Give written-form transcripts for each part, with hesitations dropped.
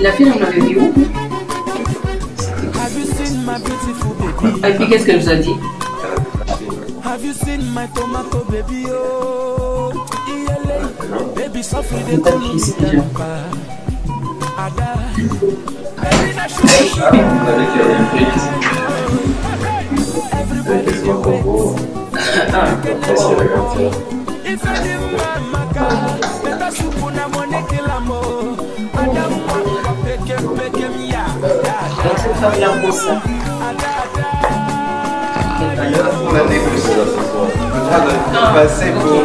La fille, on l'avait vue où? Et puis qu'est-ce qu'elle vous a dit? Pas de fils déjà. Cette femme-là, pour ça. On a négocié là ce soir. On va passer pour...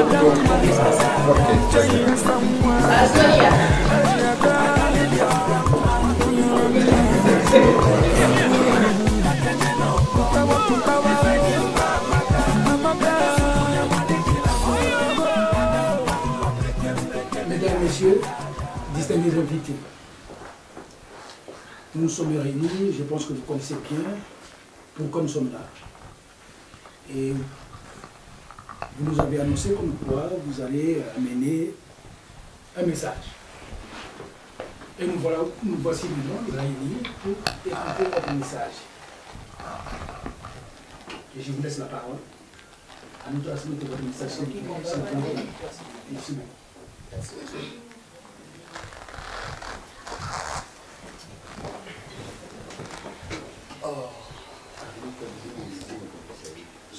Mesdames, Messieurs, distingués invités, nous nous sommes réunis, je pense que vous connaissez bien pourquoi nous sommes là. Et vous nous avez annoncé comme quoi vous allez amener un message. Et nous voici maintenant réunis pour écouter votre message. Et je vous laisse la parole. À nous transmettre votre message. Merci beaucoup.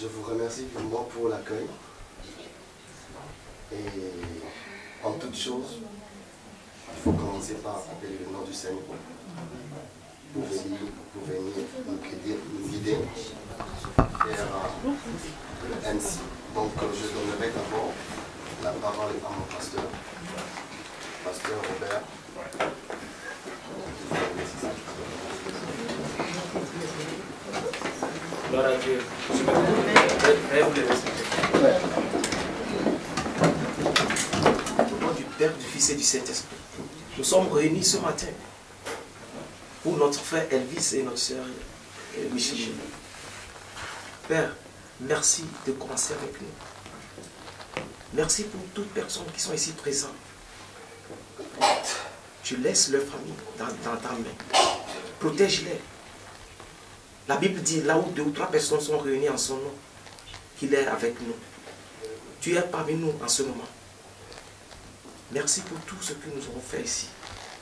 Je vous remercie vivement pour l'accueil. Et en toute chose, il faut commencer par appeler le nom du Seigneur pour venir nous guider vers le MC. Donc je donnerai d'abord la parole à mon pasteur, pasteur Robert. Gloire à Dieu. Au nom du Père, du Fils et du Saint-Esprit, nous sommes réunis ce matin pour notre frère Elvis et notre sœur Micheline. Père, merci de commencer avec nous. Merci pour toutes les personnes qui sont ici présentes. Tu laisses leur famille dans ta main. Protège-les. La Bible dit, là où 2 ou 3 personnes sont réunies en son nom, qu'il est avec nous. Tu es parmi nous en ce moment. Merci pour tout ce que nous avons fait ici.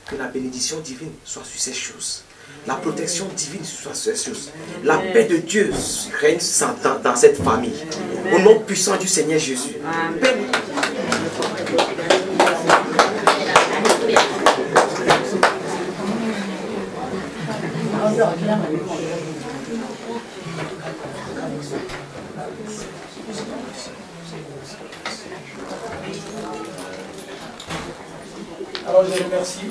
Que la bénédiction divine soit sur ces choses. La protection divine soit sur ces choses. La paix de Dieu règne dans cette famille. Au nom puissant du Seigneur Jésus. Paix. Alors je remercie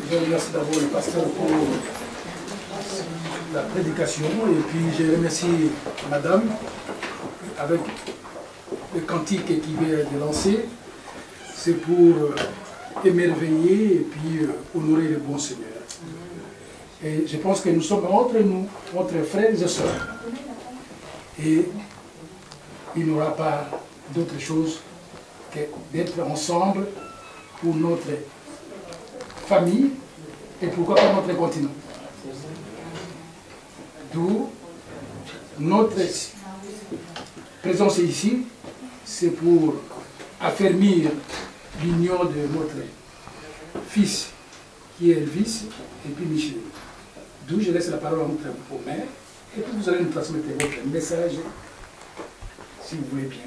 d'abord le pasteur pour la prédication et puis je remercie madame avec le cantique qui vient de lancer. C'est pour émerveiller et puis honorer le bon Seigneur. Et je pense que nous sommes entre nous, entre frères et sœurs. Et il n'y aura pas d'autre chose que d'être ensemble pour notre famille et pourquoi pas notre continent. D'où notre présence ici, c'est pour affermir l'union de notre fils qui est Elvis et puis Michel. D'où je laisse la parole à notre mère et puis vous allez nous transmettre votre message si vous voulez bien.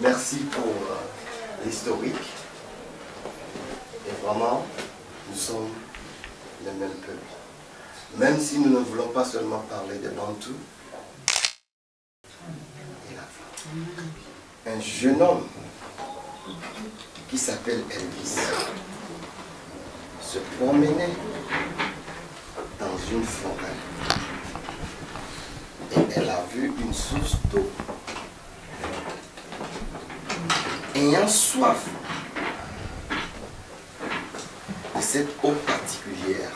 Merci pour l'historique. Et vraiment, nous sommes le même peuple. Même si nous ne voulons pas seulement parler de Bantou et l'Afrique. Un jeune homme qui s'appelle Elvis se promenait dans une forêt et elle a vu une source d'eau. Ayant soif, cette eau particulière,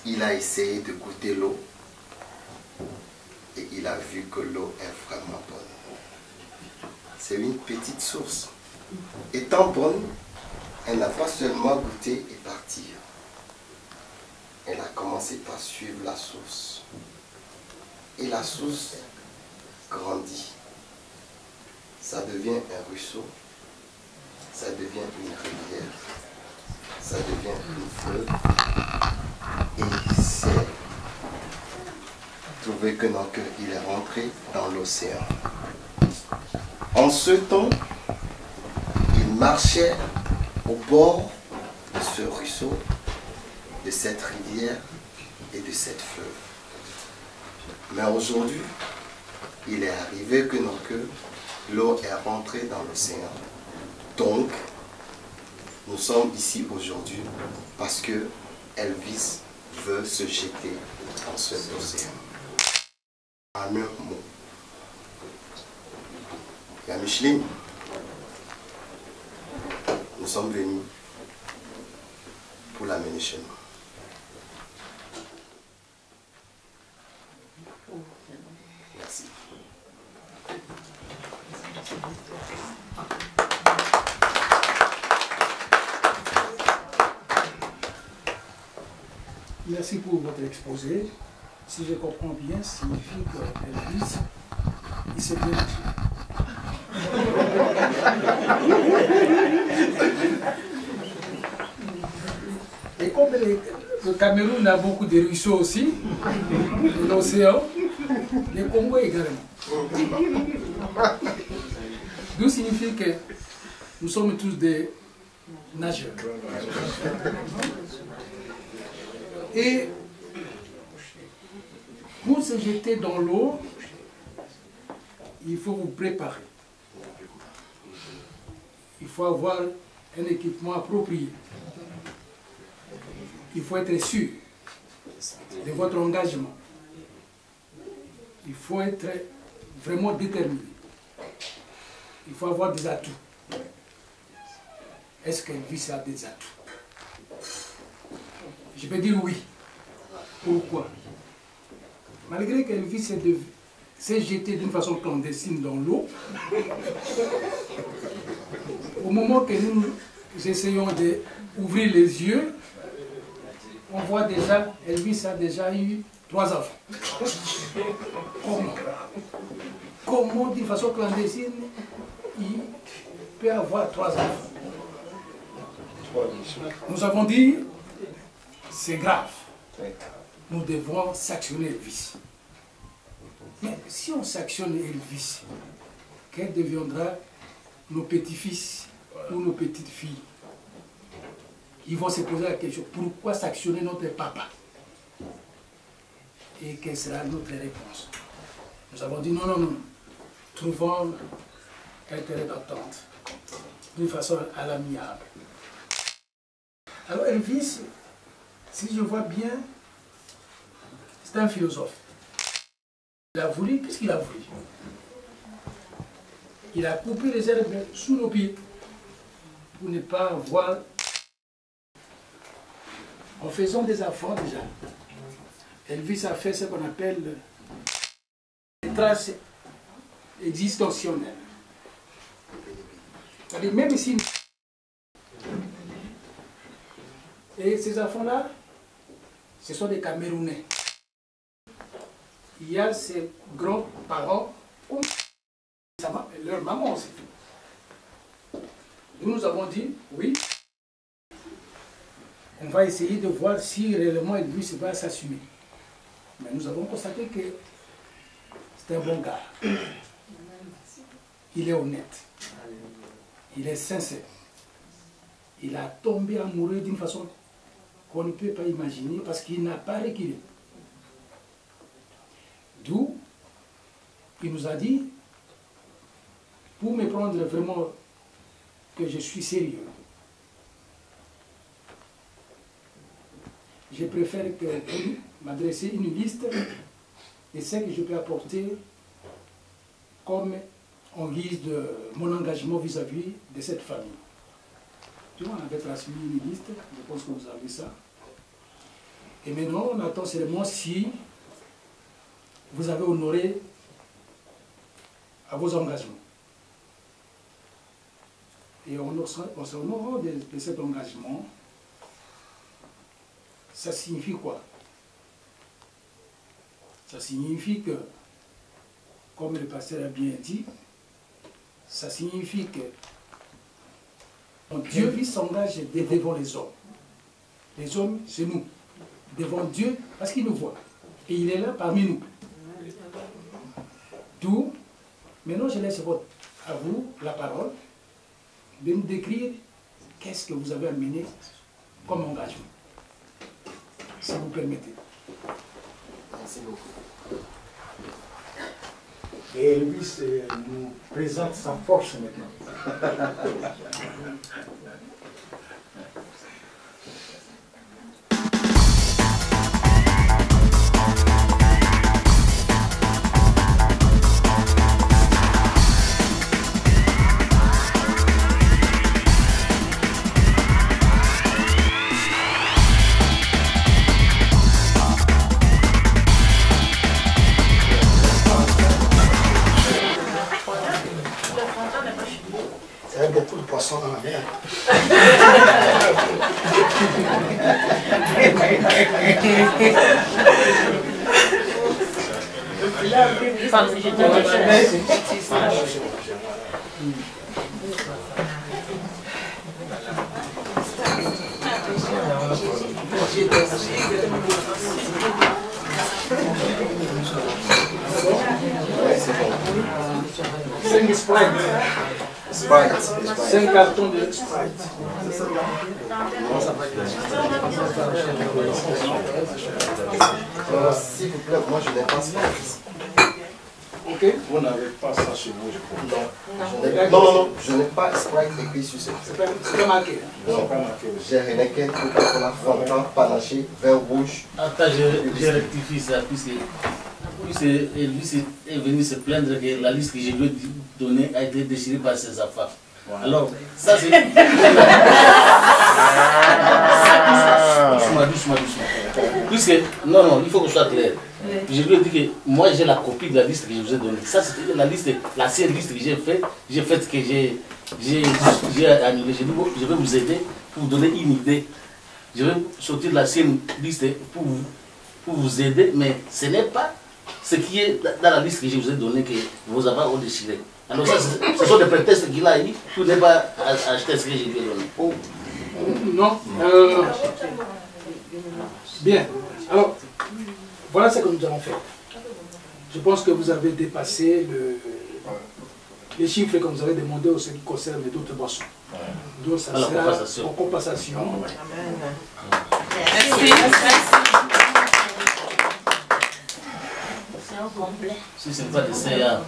il a essayé de goûter l'eau et il a vu que l'eau est vraiment bonne. C'est une petite source. Étant bonne, elle n'a pas seulement goûté et partir. Elle a commencé par suivre la source. Et la source grandit. Ça devient un ruisseau. Ça devient une rivière. Ça devient une fleuve. Et c'est trouvé que notre cœur, il est rentré dans l'océan. En ce temps, il marchait au bord de ce ruisseau, de cette rivière et de cette fleuve. Mais aujourd'hui, il est arrivé que l'eau est rentrée dans l'océan. Donc, nous sommes ici aujourd'hui parce que Elvis veut se jeter dans cet océan. En un mot. Il y a Micheline. Nous sommes venus pour l'amener chez nous. Merci. Merci pour votre exposé. Si je comprends bien, ça signifie qu'Elvis, il s'est bien marché. Et comme le Cameroun a beaucoup de ruisseaux aussi, de l'océan, le Congo également. D'où signifie que nous sommes tous des nageurs. Et pour se jeter dans l'eau, il faut vous préparer. Il faut avoir un équipement approprié. Il faut être sûr de votre engagement. Il faut être vraiment déterminé. Il faut avoir des atouts. Est-ce qu'Elvis a des atouts? Je peux dire oui. Pourquoi? Malgré qu'Elvis s'est jeté d'une façon clandestine dans l'eau, au moment que nous essayons d'ouvrir les yeux, on voit déjà, Elvis a déjà eu 3 enfants. Comment d'une façon clandestine, il peut avoir 3 enfants? Nous avons dit, c'est grave. Nous devons sanctionner Elvis. Mais si on sanctionne Elvis, quel deviendra nos petits-fils ou nos petites-filles? Ils vont se poser la question, pourquoi sanctionner notre papa? Et quelle sera notre réponse? Nous avons dit non, non, non. Trouvons un terrain d'entente, d'une façon à l'amiable. Alors Elvis, si je vois bien, c'est un philosophe. Il a voulu, qu'est-ce qu'il a voulu? Il a coupé les herbes sous nos pieds pour ne pas voir. En faisant des enfants déjà, Elvis a fait ce qu'on appelle des traces existentielles. C'est-à-dire même si... Et ces enfants-là, ce sont des Camerounais. Il y a ses grands-parents, leur maman, c'est tout. Nous avons dit, oui, on va essayer de voir si réellement Elvis va s'assumer. Mais nous avons constaté que c'est un bon gars. Il est honnête. Il est sincère. Il a tombé amoureux d'une façon qu'on ne peut pas imaginer parce qu'il n'a pas reculé. D'où il nous a dit, pour me prendre vraiment que je suis sérieux, je préfère m'adresser une liste de ce que je peux apporter comme en guise de mon engagement vis-à-vis de cette famille. tout, avec la semi-liste, je pense que vous avez ça. Et maintenant, on attend seulement si vous avez honoré à vos engagements. Et on s'honore de cet engagement. Ça signifie quoi? Ça signifie que, comme le pasteur a bien dit, ça signifie que Dieu lui s'engage devant les hommes. Les hommes, c'est nous. Devant Dieu, parce qu'il nous voit. Et il est là parmi nous. D'où, maintenant je laisse à vous la parole de nous décrire qu'est-ce que vous avez amené comme engagement. Si vous permettez. Merci beaucoup. Et lui nous présente sa force maintenant. Il y a beaucoup de poissons dans la mer. Cinq Sprite. 5 cartons de Sprite. S'il vous plaît, moi je n'ai pas Sprite. Ok. Vous n'avez pas ça chez vous, je crois. Non, je n'ai pas Sprite écrit sur cette C'est pas marqué. Non, pas marqué. J'ai Heineken, Coca-Cola, Fanta, Panaché, vin rouge. Attends, je rectifie ça, puisque Elvis est venu se plaindre que la liste que je lui ai donnée a été déchirée par ses affaires. Voilà. Alors, ça c'est... Doucement. Puisque, non, il faut que ce soit clair. Je lui ai dit que moi j'ai la copie de la liste que je vous ai donnée. Ça c'était la liste, l'ancienne liste que j'ai faite que j'ai annulée. Je dis, je vais vous aider pour vous donner une idée. Je vais sortir de l'ancienne liste pour vous aider, mais ce n'est pas ce qui est dans la liste que je vous ai donnée que vos affaires ont déchiré. Alors ça, ce sont des prétextes qu'il a eu pour ne pas acheter ce que je lui ai donné. Oh. Non. Bien. Alors, voilà ce que nous allons faire. Je pense que vous avez dépassé les chiffres que vous avez demandé au ce qui concerne d'autres boissons. Donc ça sera en compensation. Merci. Si ce n'est pas de CA.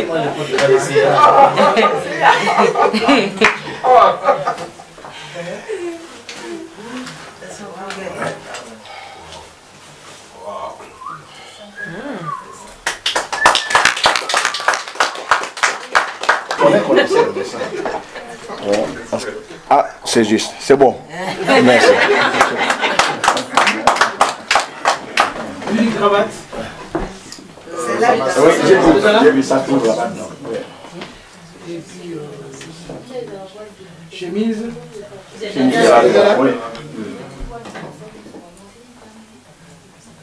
Moi, je peux pas de CA. On connaissait le dessin. Ah, c'est juste, c'est bon. Merci. Une cravate. Oui, j'ai vu ça tout là. Et puis, chemise. Oui.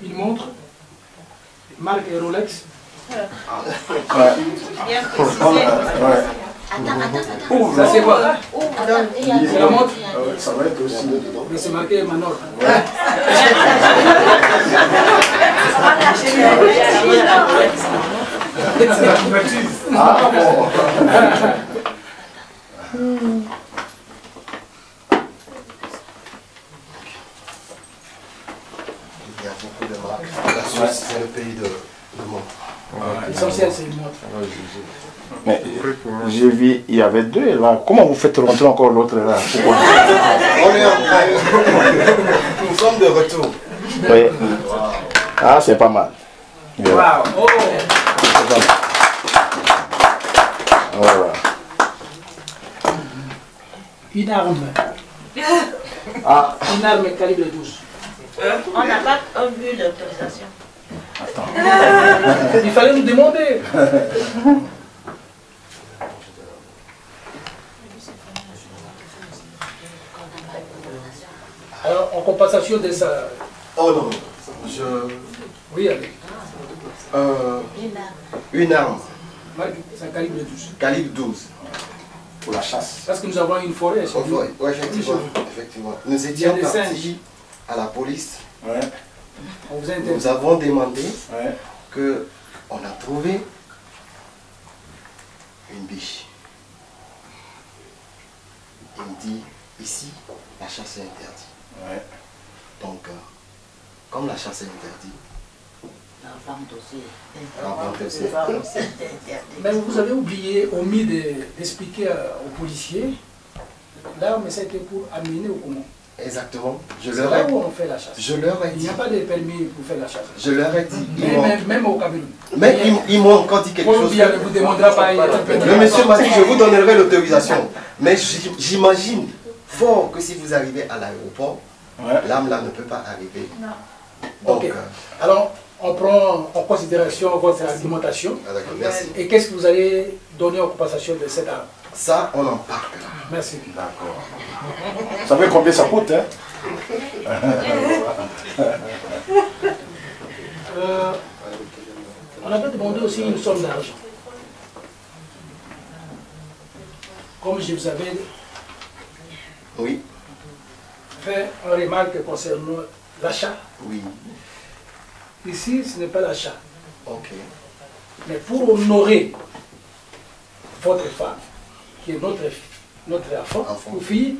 Une montre. Marque Rolex. Ça c'est quoi? C'est la montre? Ça va être aussi. Mais c'est marqué Manor. Ah bon. Il y a beaucoup de marques. La Suisse, c'est le pays de montres. L'essentiel, c'est une montre. Mais j'ai vu, il y avait deux là. Comment vous faites rentrer encore l'autre là? Pourquoi? On est en train. Nous sommes de retour. Oui. Ah, c'est pas mal. Wow. Oh. C'est pas mal. Ouais. une arme. Ah, Une arme calibre 12. On n'a pas vu l'autorisation. Il fallait nous demander. Alors, en compensation de ça. Oh non, Oui, allez. Une arme, C'est un calibre 12. calibre 12. pour la chasse. Parce que nous avons une forêt. Oh, oui, effectivement, effectivement. Nous étions partis à la police. Ouais. On vous a Nous avons demandé Ouais. que on a trouvé une biche. Il me dit, ici, la chasse est interdite. Ouais. Donc, comme la chasse est interdite, La vente aussi. la vente aussi. La vente aussi est interdite. Mais vous avez oublié, omis d'expliquer aux policiers, là, mais c'était pour amener au comment. Exactement. C'est là où on fait la chasse. Je leur ai Il dit. n'y a pas de permis pour faire la chasse. Je leur ai dit. Même au Cameroun. Mais ils m'ont encore dit quelque chose. On ne vous demandera pas. Le monsieur m'a dit, je vous donnerai l'autorisation. Mais j'imagine fort que si vous arrivez à l'aéroport, l'âme là ne peut pas arriver. Donc, Ok. Alors, on prend en considération votre argumentation. Ah, d'accord, merci. Et qu'est-ce que vous allez donner en compensation de cette arme? Ça, on en parle. Merci. D'accord. Vous savez combien ça coûte, hein? On avait demandé aussi une somme d'argent. Comme je vous avais fait une remarque concernant l'achat. Oui. Ici, ce n'est pas l'achat. Ok. Mais pour honorer votre femme, qui est notre enfant ou fille,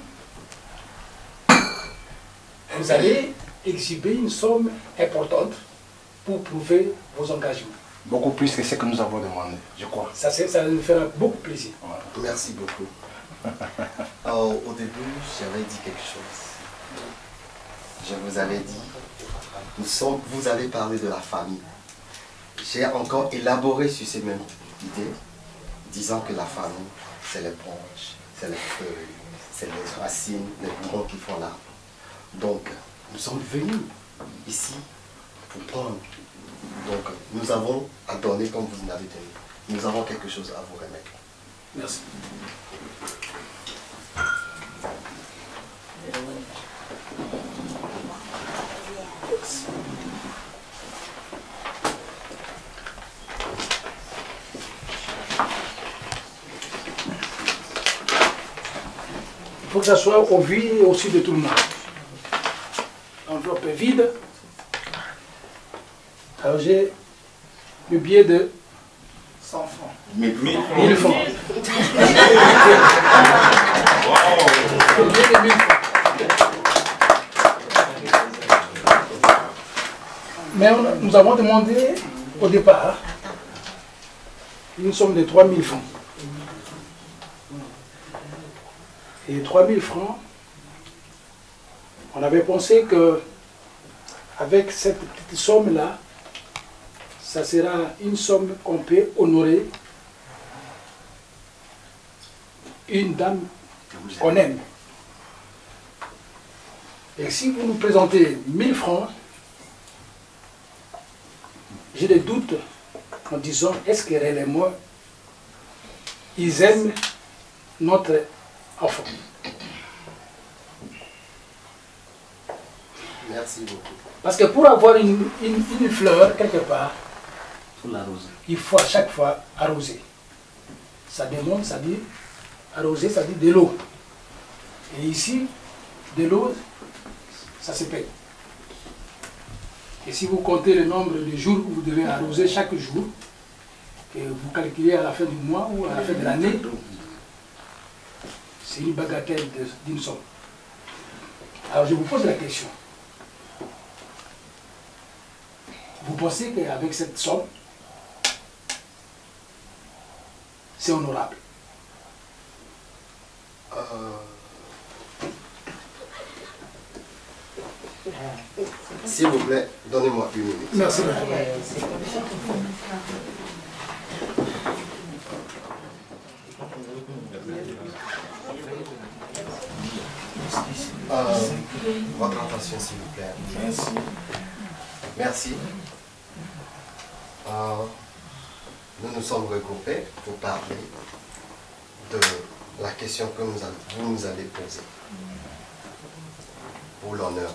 vous allez exhiber une somme importante pour prouver vos engagements. Beaucoup plus que ce que nous avons demandé, je crois. Ça nous fera beaucoup plaisir. Merci beaucoup. Alors, au début, j'avais dit quelque chose. Je vous avais dit, vous avez parlé de la famille. J'ai encore élaboré sur ces mêmes idées, disant que la famille, c'est les branches, c'est les feuilles, c'est les racines, les bourrons qui font l'arbre. Donc, nous sommes venus ici pour prendre. Donc, nous avons à donner comme vous l'avez donné. Nous avons quelque chose à vous remettre. Merci. Il faut que ça soit au vu et au-dessus de tout le monde. L'enveloppe est vide. Alors j'ai le billet de 100 francs. 1000 francs. Le billet de 1000 francs. Mais nous avons demandé au départ une somme de 3000 francs. Et 3000 francs, on avait pensé que avec cette petite somme-là, ça sera une somme qu'on peut honorer une dame qu'on aime. Et si vous nous présentez 1000 francs, j'ai des doutes en disant, est-ce que réellement ils aiment notre enfant? Merci beaucoup. Parce que pour avoir une fleur quelque part, il faut à chaque fois arroser. Ça demande, ça dit, arroser, ça dit de l'eau. Et ici, de l'eau, ça se paye. Et si vous comptez le nombre de jours que vous devez arroser chaque jour, que vous calculez à la fin du mois ou à la fin de l'année, c'est une bagatelle d'une somme. Alors je vous pose la question. Vous pensez qu'avec cette somme, c'est honorable? S'il vous plaît, donnez-moi une minute. Merci. Votre attention, s'il vous plaît. Merci. Merci. Nous nous sommes regroupés pour parler de la question que vous nous allez poser. Pour l'honneur.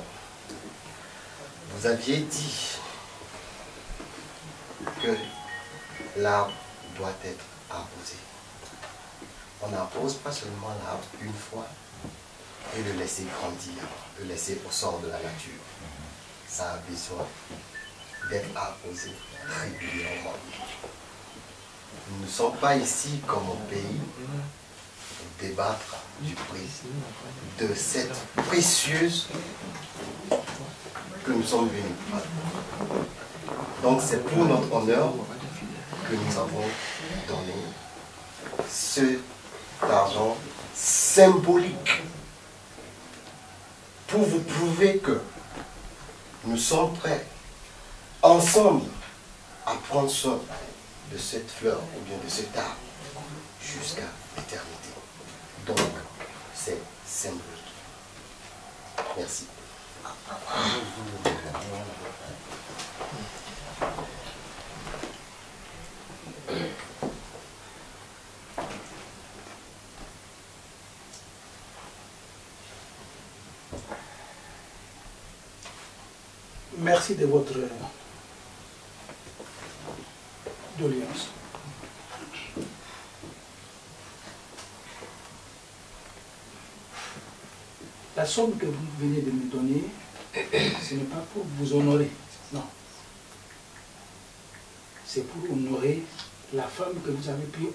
Vous aviez dit que l'arbre doit être arrosé. On n'arrose pas seulement l'arbre une fois et le laisser grandir, le laisser au sort de la nature. Ça a besoin d'être arrosé régulièrement. Nous ne sommes pas ici comme au pays pour débattre du prix de cette précieuse que nous sommes venus prendre. Donc c'est pour notre honneur que nous avons donné cet argent symbolique pour vous prouver que nous sommes prêts ensemble à prendre soin de cette fleur ou bien de cet arbre jusqu'à l'éternité. Donc, c'est symbolique. Merci. Merci de votre doléance. La somme que vous venez de me donner, ce n'est pas pour vous honorer, non. C'est pour honorer la femme que vous avez pris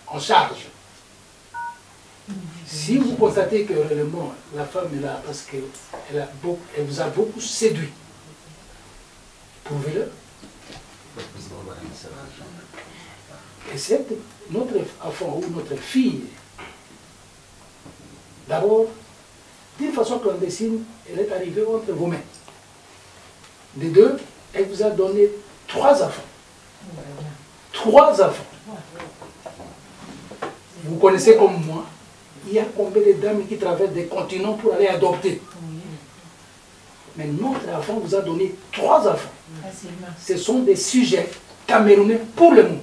en charge. Si vous constatez que réellement la femme est là parce qu'elle vous a beaucoup séduit, prouvez-le. Et c'est notre enfant ou notre fille, d'abord, d'une façon clandestine, elle est arrivée entre vos mains. De deux, elle vous a donné 3 enfants. 3 enfants. Vous connaissez comme moi, il y a combien de dames qui traversent des continents pour aller adopter. Mais notre enfant vous a donné 3 enfants. Ce sont des sujets camerounais pour le monde.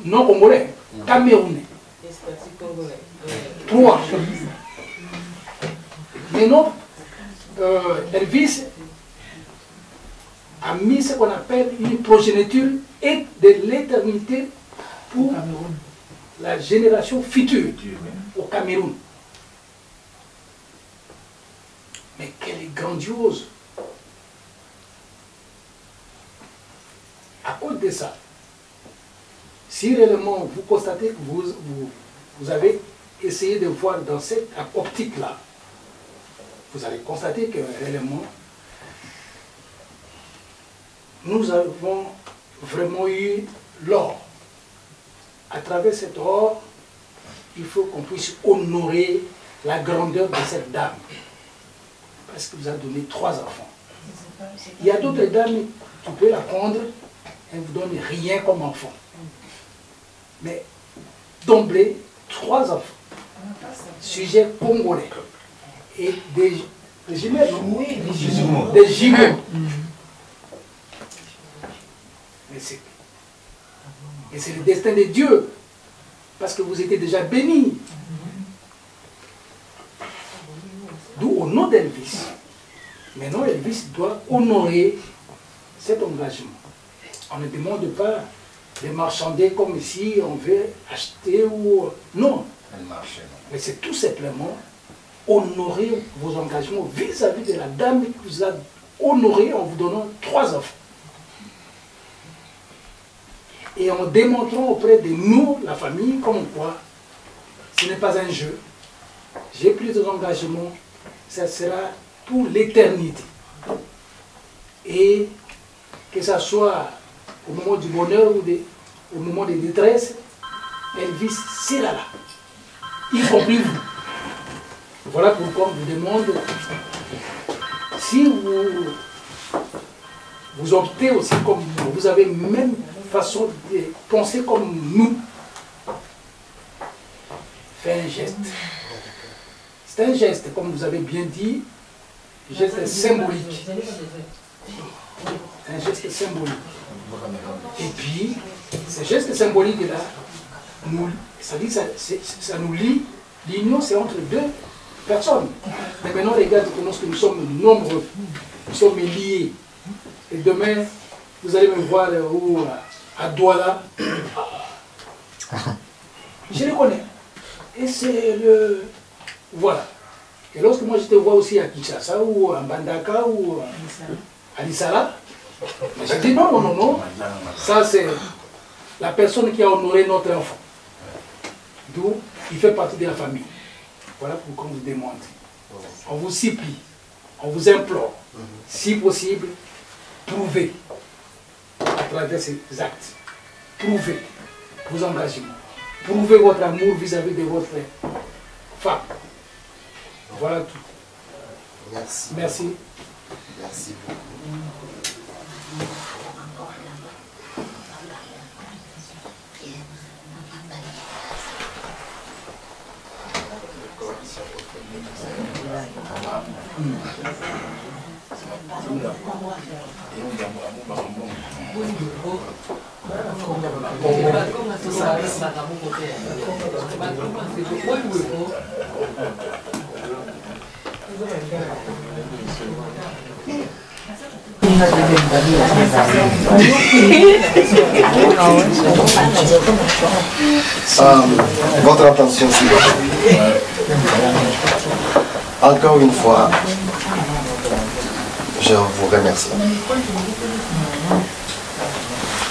Non congolais, camerounais. 3. Mais non, Elvis a mis ce qu'on appelle une progéniture et de l'éternité pour la génération future au Cameroun. Mais qu'elle est grandiose. À cause de ça, si réellement vous constatez que vous avez essayé de voir dans cette optique-là, vous allez constater que réellement, nous avons vraiment eu l'or. À travers cet or, il faut qu'on puisse honorer la grandeur de cette dame. Parce qu'elle vous a donné 3 enfants. Il y a d'autres dames, tu peux la prendre, elle ne vous donne rien comme enfant. Mais d'emblée, 3 enfants. Sujet congolais. Et des jumelles. Des jumeaux. Et c'est le destin de Dieu. Parce que vous étiez déjà bénis. D'où au nom d'Elvis. Maintenant, Elvis doit honorer cet engagement. On ne demande pas de marchander comme si on veut acheter ou... Non. Mais c'est tout simplement honorer vos engagements vis-à-vis de la dame qui vous a honoré en vous donnant 3 enfants. Et en démontrant auprès de nous, la famille, comme quoi ce n'est pas un jeu. J'ai pris des engagements, ça sera pour l'éternité. Et que ça soit au moment du bonheur ou au moment de détresse, Elvis sera là, y compris vous. Voilà pourquoi on vous demande, si vous optez aussi comme nous, vous avez même façon de penser comme nous, faites un geste. C'est un geste, comme vous avez bien dit, geste symbolique. Un geste symbolique. Et puis, ce geste symbolique-là, ça nous lie. L'union, c'est entre deux personnes. Mais maintenant, regarde, que nous sommes nombreux, nous sommes liés. Et demain, vous allez me voir à Douala. Je les connais. Et c'est le... Voilà. Et lorsque moi je te vois aussi à Kinshasa ou à Mbandaka ou à Lissala, je dis non, non, non, non. Ça c'est la personne qui a honoré notre enfant. D'où il fait partie de la famille. Voilà pourquoi on vous demande. On vous supplie, on vous implore, si possible, prouvez à travers ces actes. Prouvez vos engagements. Prouvez votre amour vis-à-vis de votre femme. Voilà tout. Merci. Merci. Merci beaucoup. Votre attention, s'il vous plaît. Encore une fois, je vous remercie.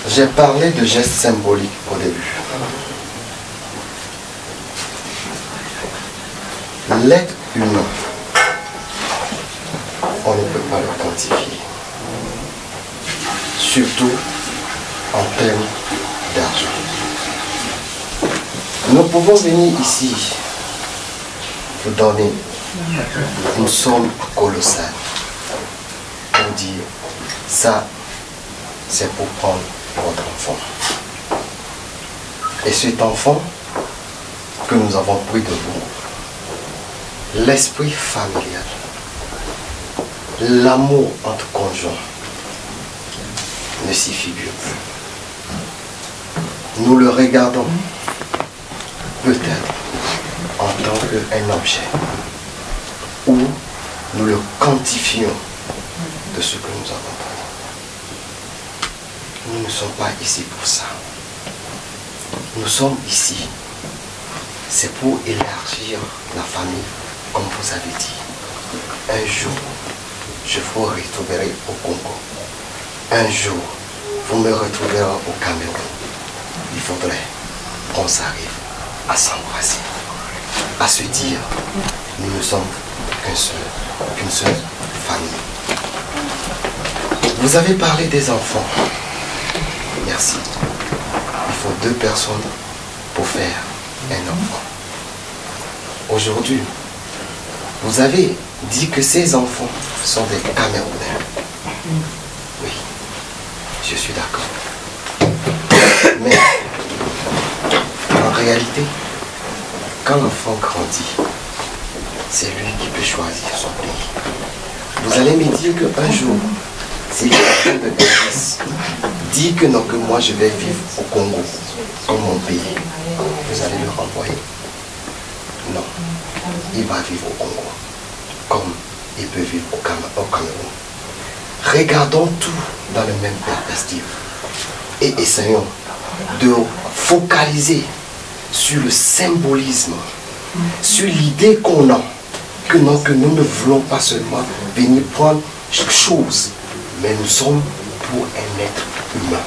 J'ai parlé de gestes symboliques au début. L'être humain, on ne peut pas le quantifier. Surtout en termes d'argent. Nous pouvons venir ici vous donner une somme colossale pour dire ça, c'est pour prendre votre enfant. Et cet enfant que nous avons pris de vous, l'esprit familial, l'amour entre conjoints ne s'y figure plus. Nous le regardons peut-être en tant qu'un objet, ou nous le quantifions de ce que nous avons donné. Nous ne sommes pas ici pour ça. Nous sommes ici, c'est pour élargir la famille, comme vous avez dit. Un jour, je vous retrouverai au Congo. Un jour, vous me retrouverez au Cameroun. Il faudrait qu'on s'arrive à s'embrasser, à se dire, nous ne sommes qu'une seule famille. Vous avez parlé des enfants. Merci. Il faut 2 personnes pour faire un enfant. Aujourd'hui, vous avez dit que ces enfants sont des Camerounais. Oui, je suis d'accord. Mais en réalité, quand l'enfant grandit, c'est lui qui peut choisir son pays. Vous allez me dire qu'un jour, si quelqu'un de fils dit que non, que moi je vais vivre au Congo, comme mon pays, vous allez le renvoyer. Non, il va vivre au Congo, comme il peut vivre au Cameroun. Regardons tout dans le même perspective et essayons de focaliser sur le symbolisme, sur l'idée qu'on a, que non, que nous ne voulons pas seulement venir prendre chaque chose, mais nous sommes pour un être humain.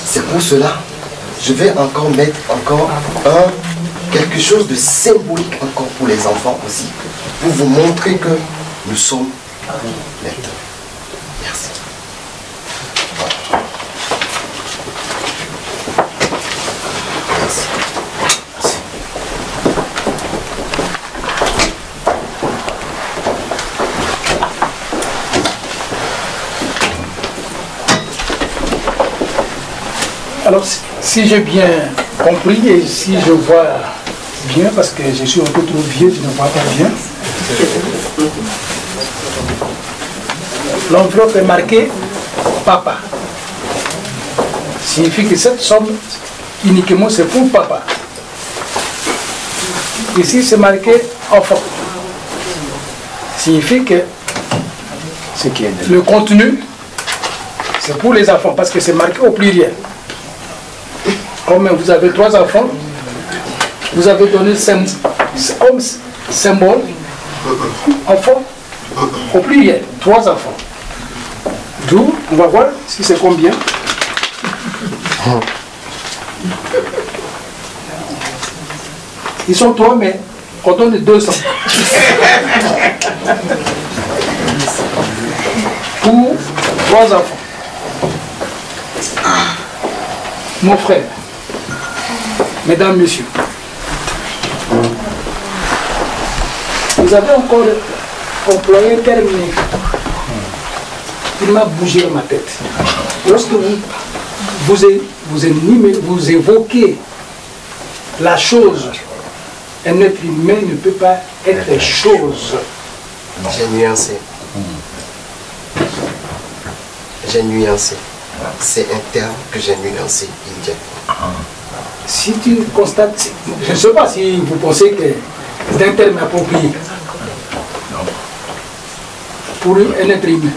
C'est pour cela, je vais encore mettre quelque chose de symbolique encore pour les enfants aussi, pour vous montrer que nous sommes l'être. Merci. Voilà. Merci. Alors, si j'ai bien compris et si je vois bien parce que je suis un peu trop vieux, je ne vois pas bien. L'enveloppe est marquée papa. Signifie que cette somme uniquement c'est pour papa. Ici c'est marqué enfant. Signifie que le contenu c'est pour les enfants parce que c'est marqué au pluriel. Comme vous avez 3 enfants, vous avez donné comme symbole enfant au pluriel, 3 enfants. D'où, on va voir si c'est combien. Ils sont 3, mais on donne 200. Pour 3 enfants. Mon frère, mesdames, messieurs, vous avez encore employé un terme qui m'a bougé dans ma tête. Lorsque vous évoquez la chose, un être humain ne peut pas être chose. J'ai nuancé. J'ai nuancé. C'est un terme que j'ai nuancé immédiatement. Si tu constates, je ne sais pas si vous pensez que c'est un terme approprié pour un être humain.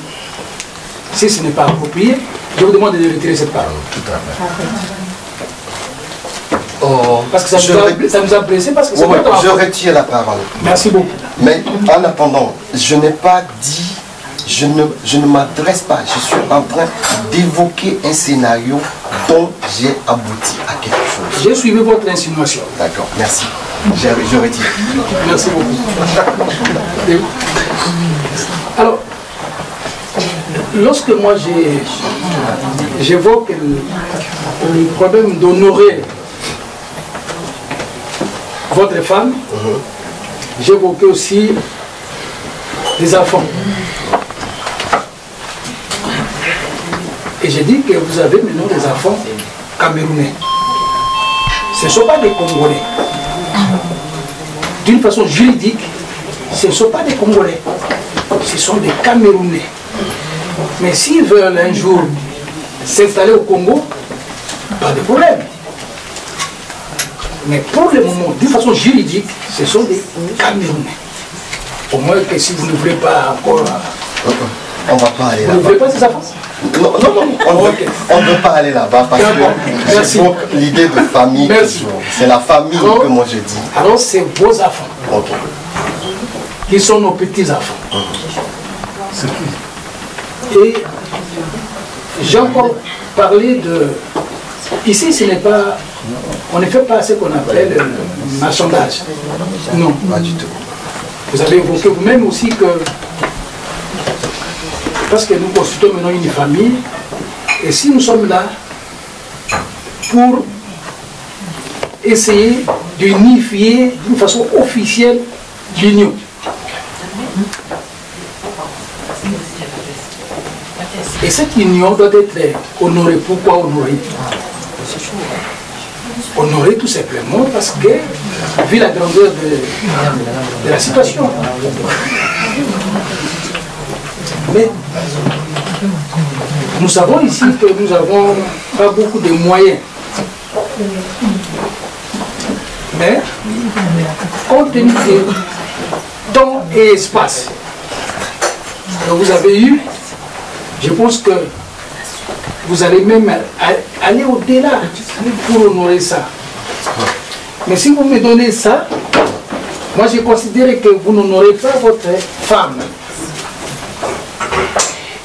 Si ce n'est pas approprié, je vous demande de retirer cette parole. Oh, parce que ça nous a blessé, parce que c'est oui, je retire la parole. Merci beaucoup. Mais en attendant, je n'ai pas dit, je ne m'adresse pas, je suis en train d'évoquer un scénario dont j'ai abouti à quelque chose. J'ai suivi votre insinuation. D'accord, merci. Je retire. Merci beaucoup. Alors, lorsque moi j'évoque le problème d'honorer votre femme, j'évoquais aussi les enfants. Et j'ai dit que vous avez maintenant des enfants camerounais. Ce ne sont pas des Congolais. D'une façon juridique, ce ne sont pas des Congolais. Ce sont des Camerounais. Mais s'ils veulent un jour s'installer au Congo, pas de problème. Mais pour le moment, d'une façon juridique, ce sont des Camerounais. Au moins que si vous ne voulez pas encore... On ne va pas aller là-bas. Vous ne voulez pas ces enfants? Non, on ne veut pas aller là-bas parce que j'évoque l'idée de famille toujours. C'est la famille que moi je dis. Alors c'est vos enfants. Qui sont nos petits-enfants. Et j'ai encore parlé de... Ici, ce n'est pas... On ne fait pas ce qu'on appelle le marchandage. Non. Pas du tout. Vous avez évoqué vous-même aussi que... Parce que nous constituons maintenant une famille, et si nous sommes là pour essayer d'unifier d'une façon officielle l'union. Et cette union doit être honorée. Pourquoi honorée? Honorée tout simplement parce que, vu la grandeur de la situation. Mais nous savons ici que nous n'avons pas beaucoup de moyens. Mais, compte tenu de temps et espace que vous avez eu, je pense que vous allez même aller au-delà pour honorer ça. Mais si vous me donnez ça, moi je considère que vous n'honorez pas votre femme.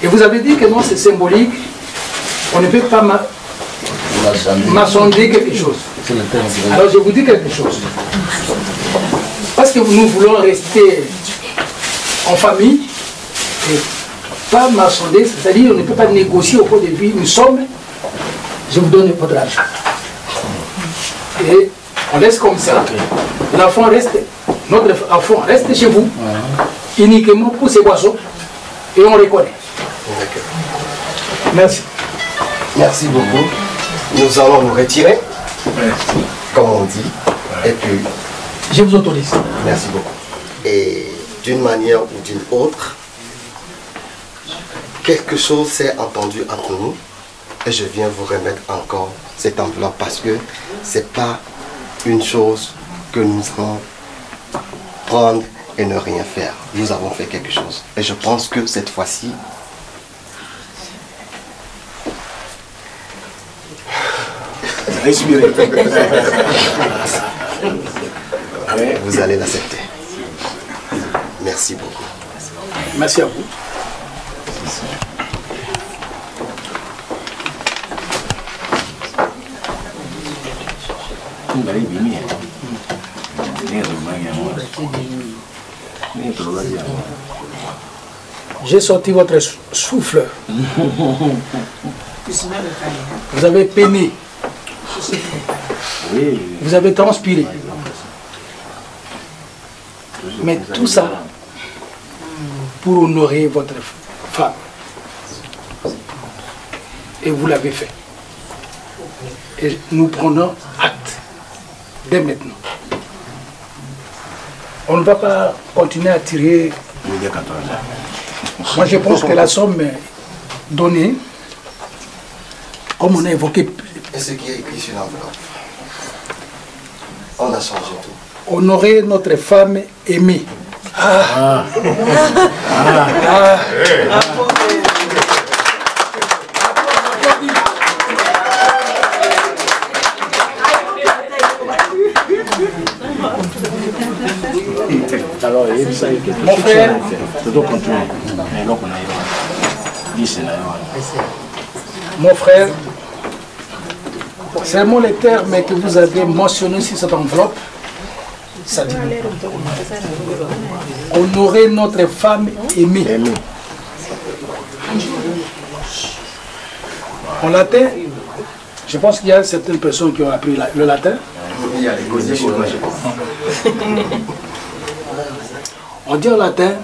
Et vous avez dit que non, c'est symbolique, on ne peut pas marchander quelque chose. Alors je vous dis quelque chose. Parce que nous voulons rester en famille et pas marchander, c'est-à-dire on ne peut pas négocier au cours de vie. Nous sommes, je vous donne votre argent. Et on laisse comme ça. L'enfant reste, notre enfant reste chez vous, uniquement pour ses boissons, et on reconnaît. Merci. Merci beaucoup. Nous allons nous retirer, comme on dit, et puis Je vous autorise. Merci beaucoup. Et d'une manière ou d'une autre, quelque chose s'est entendu entre nous et je viens vous remettre encore cette enveloppe parce que c'est pas une chose que nous allons prendre et ne rien faire. Nous avons fait quelque chose. Et je pense que cette fois-ci, respirez. Vous allez l'accepter. Merci beaucoup. Merci à vous. J'ai sorti votre souffle. Vous avez peiné. Vous avez transpiré. Mais tout ça pour honorer votre femme. Et vous l'avez fait. Et nous prenons acte dès maintenant. On ne va pas continuer à tirer. Moi je pense que la somme donnée, comme on a évoqué. Et ce qui est écrit sur l'enveloppe, on a changé tout. Honorer notre femme aimée. Ah. Alors, mon frère, mon frère, seulement les termes que vous avez mentionnés sur cette enveloppe, ça dit honorer notre femme aimée. En latin, je pense qu'il y a certaines personnes qui ont appris le latin. On dit en latin,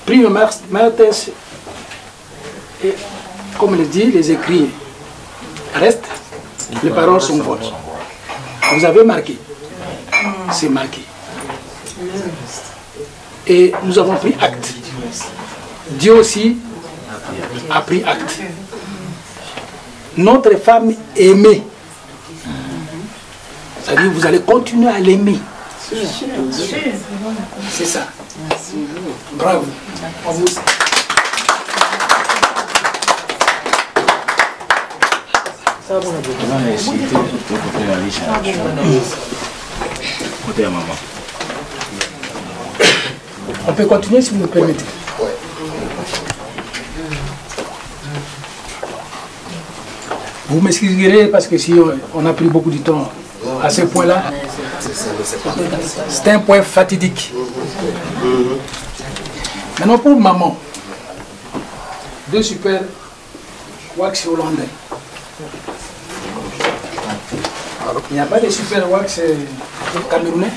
prime martes, et comme il dit, les écrits restent, les paroles sont votre. Vous avez marqué, c'est marqué. Et nous avons pris acte. Dieu aussi a pris acte. Notre femme aimée, c'est-à-dire vous allez continuer à l'aimer. C'est ça. Bravo. On vous... On peut continuer si vous me permettez. Vous m'excuserez parce que si on a pris beaucoup de temps à ce point-là, c'est un point fatidique. Maintenant pour maman, 2 super wax hollandais. Il n'y a pas de super wax camerounais.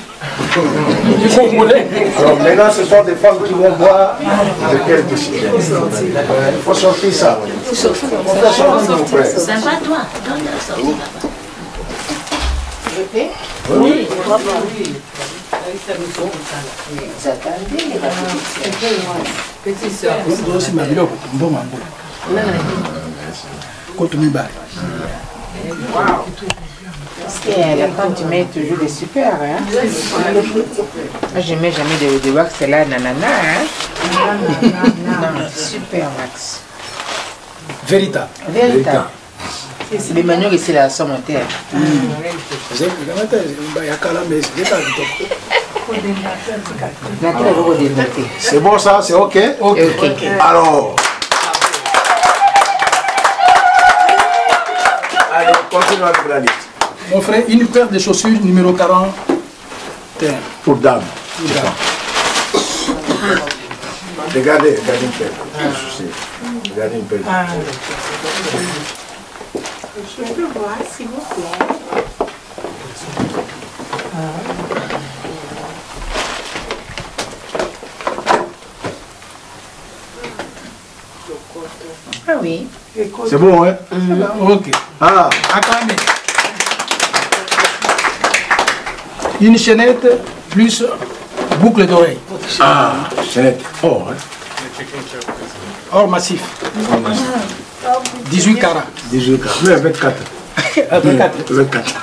Alors maintenant ce sont des femmes qui vont boire de quel dossier. Il faut sortir ça. Sympa toi, donne-le sortir là-bas. Oui, petite soeur. Parce que la femme, tu mets toujours des super, hein. Moi, je mets jamais de wax là, nanana, hein. Non, super wax. Véritable. Véritable. C'est des manières ici, la somme en terre. C'est bon ça, c'est ok? Ok. Alors. Allez, continue avec la liste. Mon frère, une paire de chaussures numéro 40. Pour dame. Regardez une paire. Regardez une paire. Je peux voir, s'il vous plaît. Ah oui. C'est bon, hein? Ok. Ah. Acclamé. une chaînette plus boucle d'oreille. Ah, chaînette. Oh, hein. Or massif. 18 carats. 18 carats. Mais 24. 24. 24.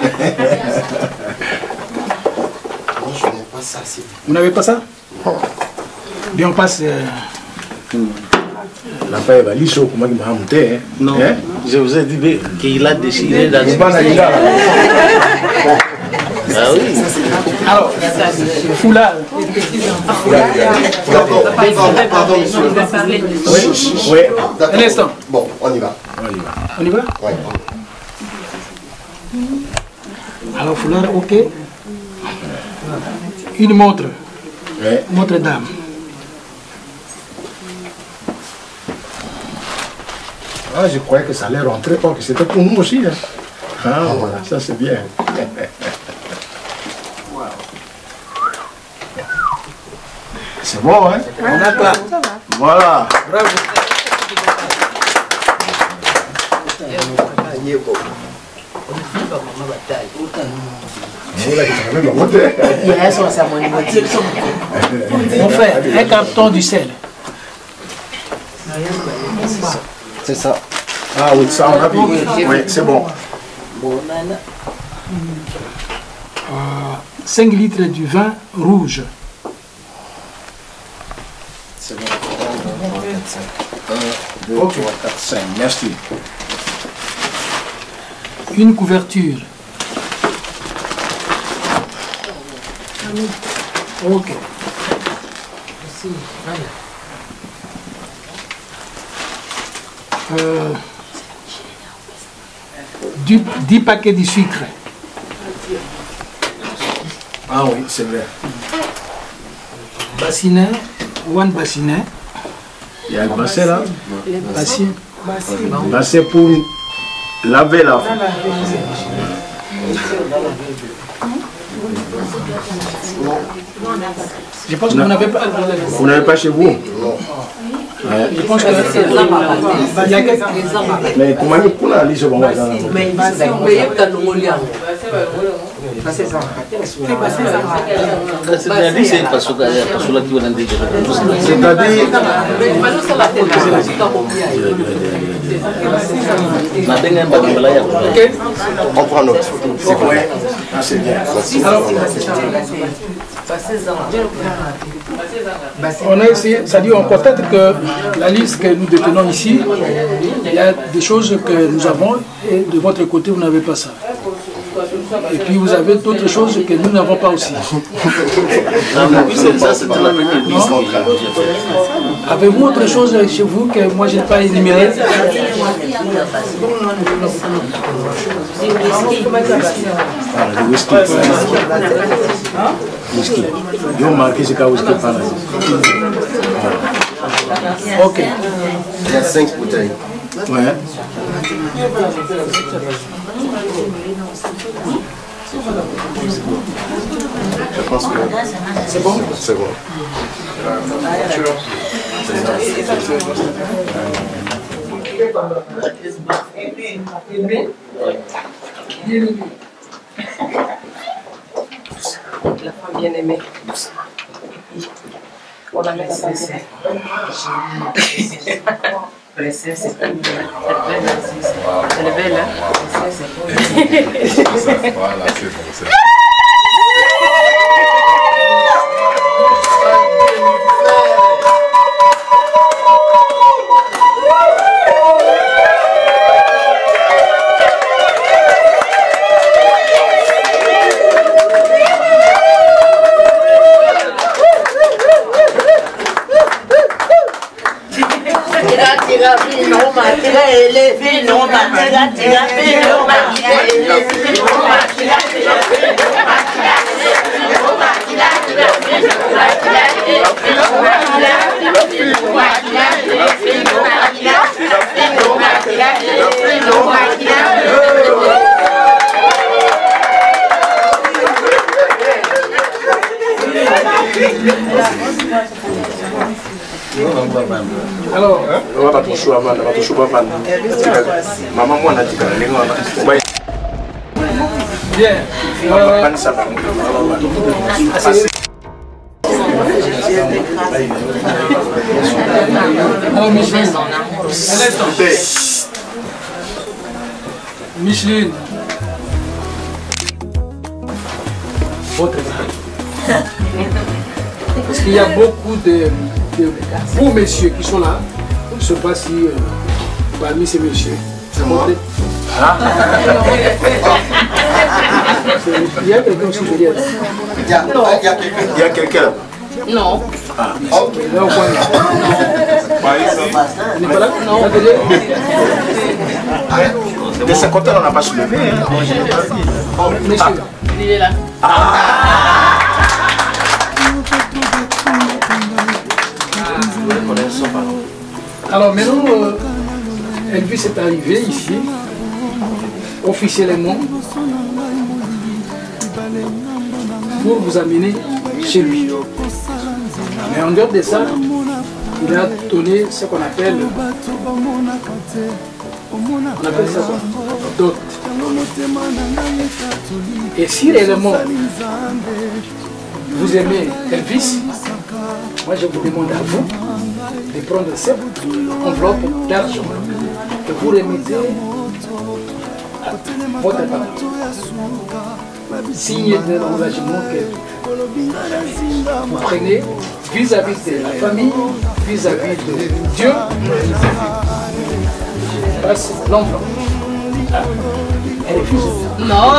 Je n'ai pas ça. Vous n'avez pas ça? Bien, on passe. La feuille va lire sur comment il m'a monté. Non, je vous ai dit qu'il a déchiré dans le Ah oui. Alors, foulard. Pardon, monsieur. Oui. Un instant. Bon, on y va. On y va? Ouais. Alors, foulard, ok. Une montre. Ouais. Montre d'âme. Ah, je croyais que ça allait rentrer. Oh, que c'était pour nous aussi. Hein. Ah, voilà, ça c'est bien. C'est bon, hein? On a pas. Voilà. Bravo. On fait un carton du sel. C'est ça. Ah oui, ça on a vu. Oui, c'est bon. 5 litres du vin rouge. C'est bon. 1, 2, 3, 4, 5. Merci. Une couverture. Ok. Euh, 10 paquets de sucre. Ah oui, c'est vrai. Bassinet, one bassinet. Il y a le bassin là. Bassin. Bassin pour laver la. Je pense que vous n'avez pas. Vous n'avez pas chez vous? Je pense que il y a quelques. Mais comment on a dit ce bon? On prend note. C'est vrai. Ah, c'est bien. On a essayé, c'est-à-dire peut-être que la liste que nous détenons ici, il y a des choses que nous avons et de votre côté vous n'avez pas ça. Et puis vous avez d'autres choses que nous n'avons pas aussi. Avez-vous autre chose chez vous que moi je n'ai pas énuméré? Le whisky. Whisky. Ils ont marqué ce cas whisky par là. Ok. Il y a 5 bouteilles. Ouais. Je pense que c'est bon? C'est bon. La femme bien aimée. On la met ça. Princesse, c'est pas elle est belle, hein? Voilà, c'est bon, c'est bon. Alors, maman, moi, on a dit Bien. Alors, Micheline. Un instant. Micheline. Votre parce qu'il y a beaucoup de beaux messieurs qui sont là. Je ne sais pas si parmi ces messieurs, ça monte. Il y a quelqu'un aussi, je veux dire. Il y a quelqu'un. Non. Ah, ok. Là, au coin. Il n'est pas là? Non. De ce côté, on n'a pas soulevé. Messieurs. Il est là. Alors maintenant, Elvis est arrivé ici, officiellement, pour vous amener chez lui. Mais en dehors de ça, il a donné ce qu'on appelle, ça quoi? Dot. Et si réellement vous aimez Elvis, moi je vous demande à vous de prendre cette enveloppe d'argent que vous remettez à votre papa. Signez de l'engagement que vous prenez vis-à-vis de la famille, vis-à-vis de Dieu. Passe l'enveloppe. Elle refuse. Non.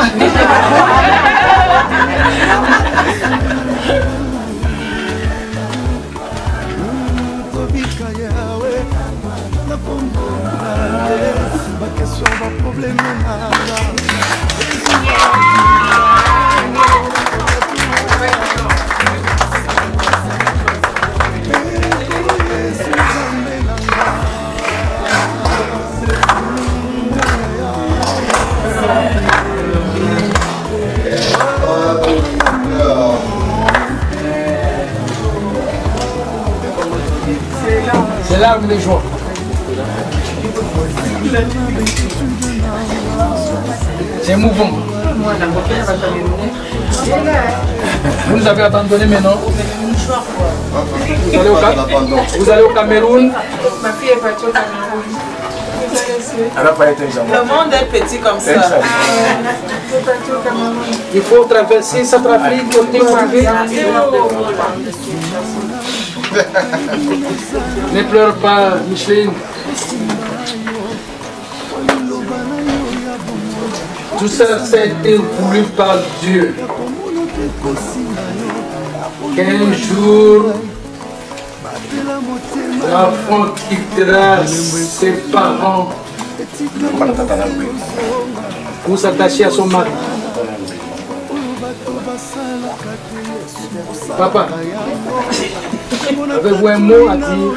C'est l'arme de joie. C'est émouvant. Vous nous avez abandonné maintenant. Vous allez au Cameroun. Ma fille est partie au Cameroun. Le monde est petit comme ça. Il faut traverser Centrafrique pour arriver. Ne pleure pas, Micheline. Tout ça, c'était voulu par Dieu. Qu'un jour, l'enfant quittera ses parents pour s'attacher à son mari. Papa, avez-vous un mot à dire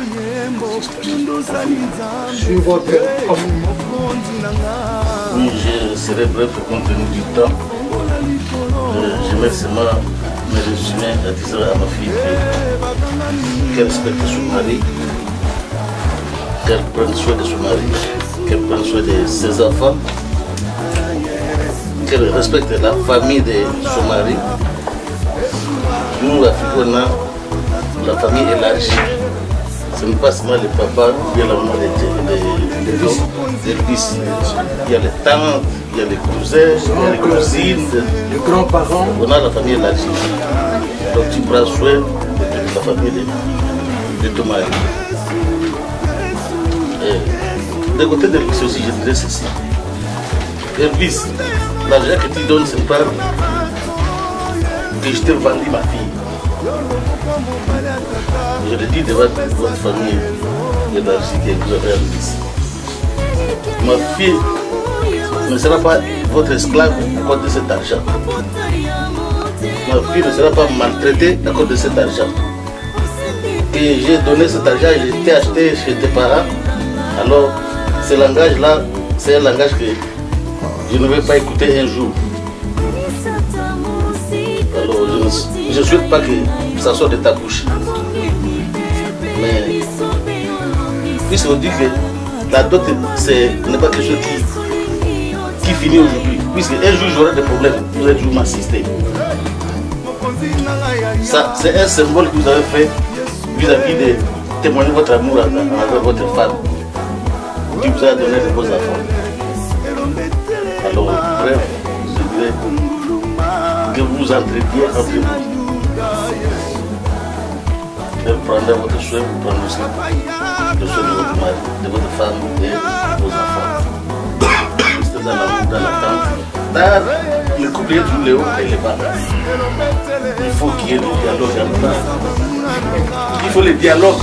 sur votre offre? Oui, je serai bref compte tenu du temps. Je mets seulement mes résumés à dire à ma fille qu'elle respecte son mari, qu'elle prenne soin de son mari, qu'elle prenne soin de ses enfants, qu'elle respecte la famille de son mari. Nous, on a la famille élargie. Ce n'est pas seulement le papa, il y a la maman des fils. Il y a les tantes, il y a les cousins, il y a les cousines, les grands-parents. On a la famille élargie. Donc tu prends soin de la famille de ton mari. De côté de Elvis aussi, je dirais ceci. Elvis, l'argent que tu donnes, ce n'est pas que je t'ai vendu ma fille. Je le dis devant votre famille élargie que vous avez Elvis. Ma fille ne sera pas votre esclave à cause de cet argent. Ma fille ne sera pas maltraitée à cause de cet argent. Et j'ai donné cet argent, je t'ai acheté chez tes parents. Alors, ce langage-là, c'est un langage que je ne vais pas écouter un jour. Alors, je ne souhaite pas que ça sorte de ta bouche. Mais, puisqu'on dit que la dot n'est pas quelque chose qui finit aujourd'hui. puisque un jour j'aurai des problèmes, vous allez toujours m'assister. Ça, c'est un symbole que vous avez fait vis-à-vis de témoigner votre amour avec votre femme qui vous a donné de vos enfants. Alors, bref, je dirais que vous entretiez entre vous. Elle prendra votre soin, vous prenez aussi le soin de votre mari, de votre femme et de vos enfants. Restez dans l'amour, dans l'attente. Dans le couple, il y a toujours les hauts et les bas. Il faut qu'il y ait le dialogue entre eux. Il faut le dialogue.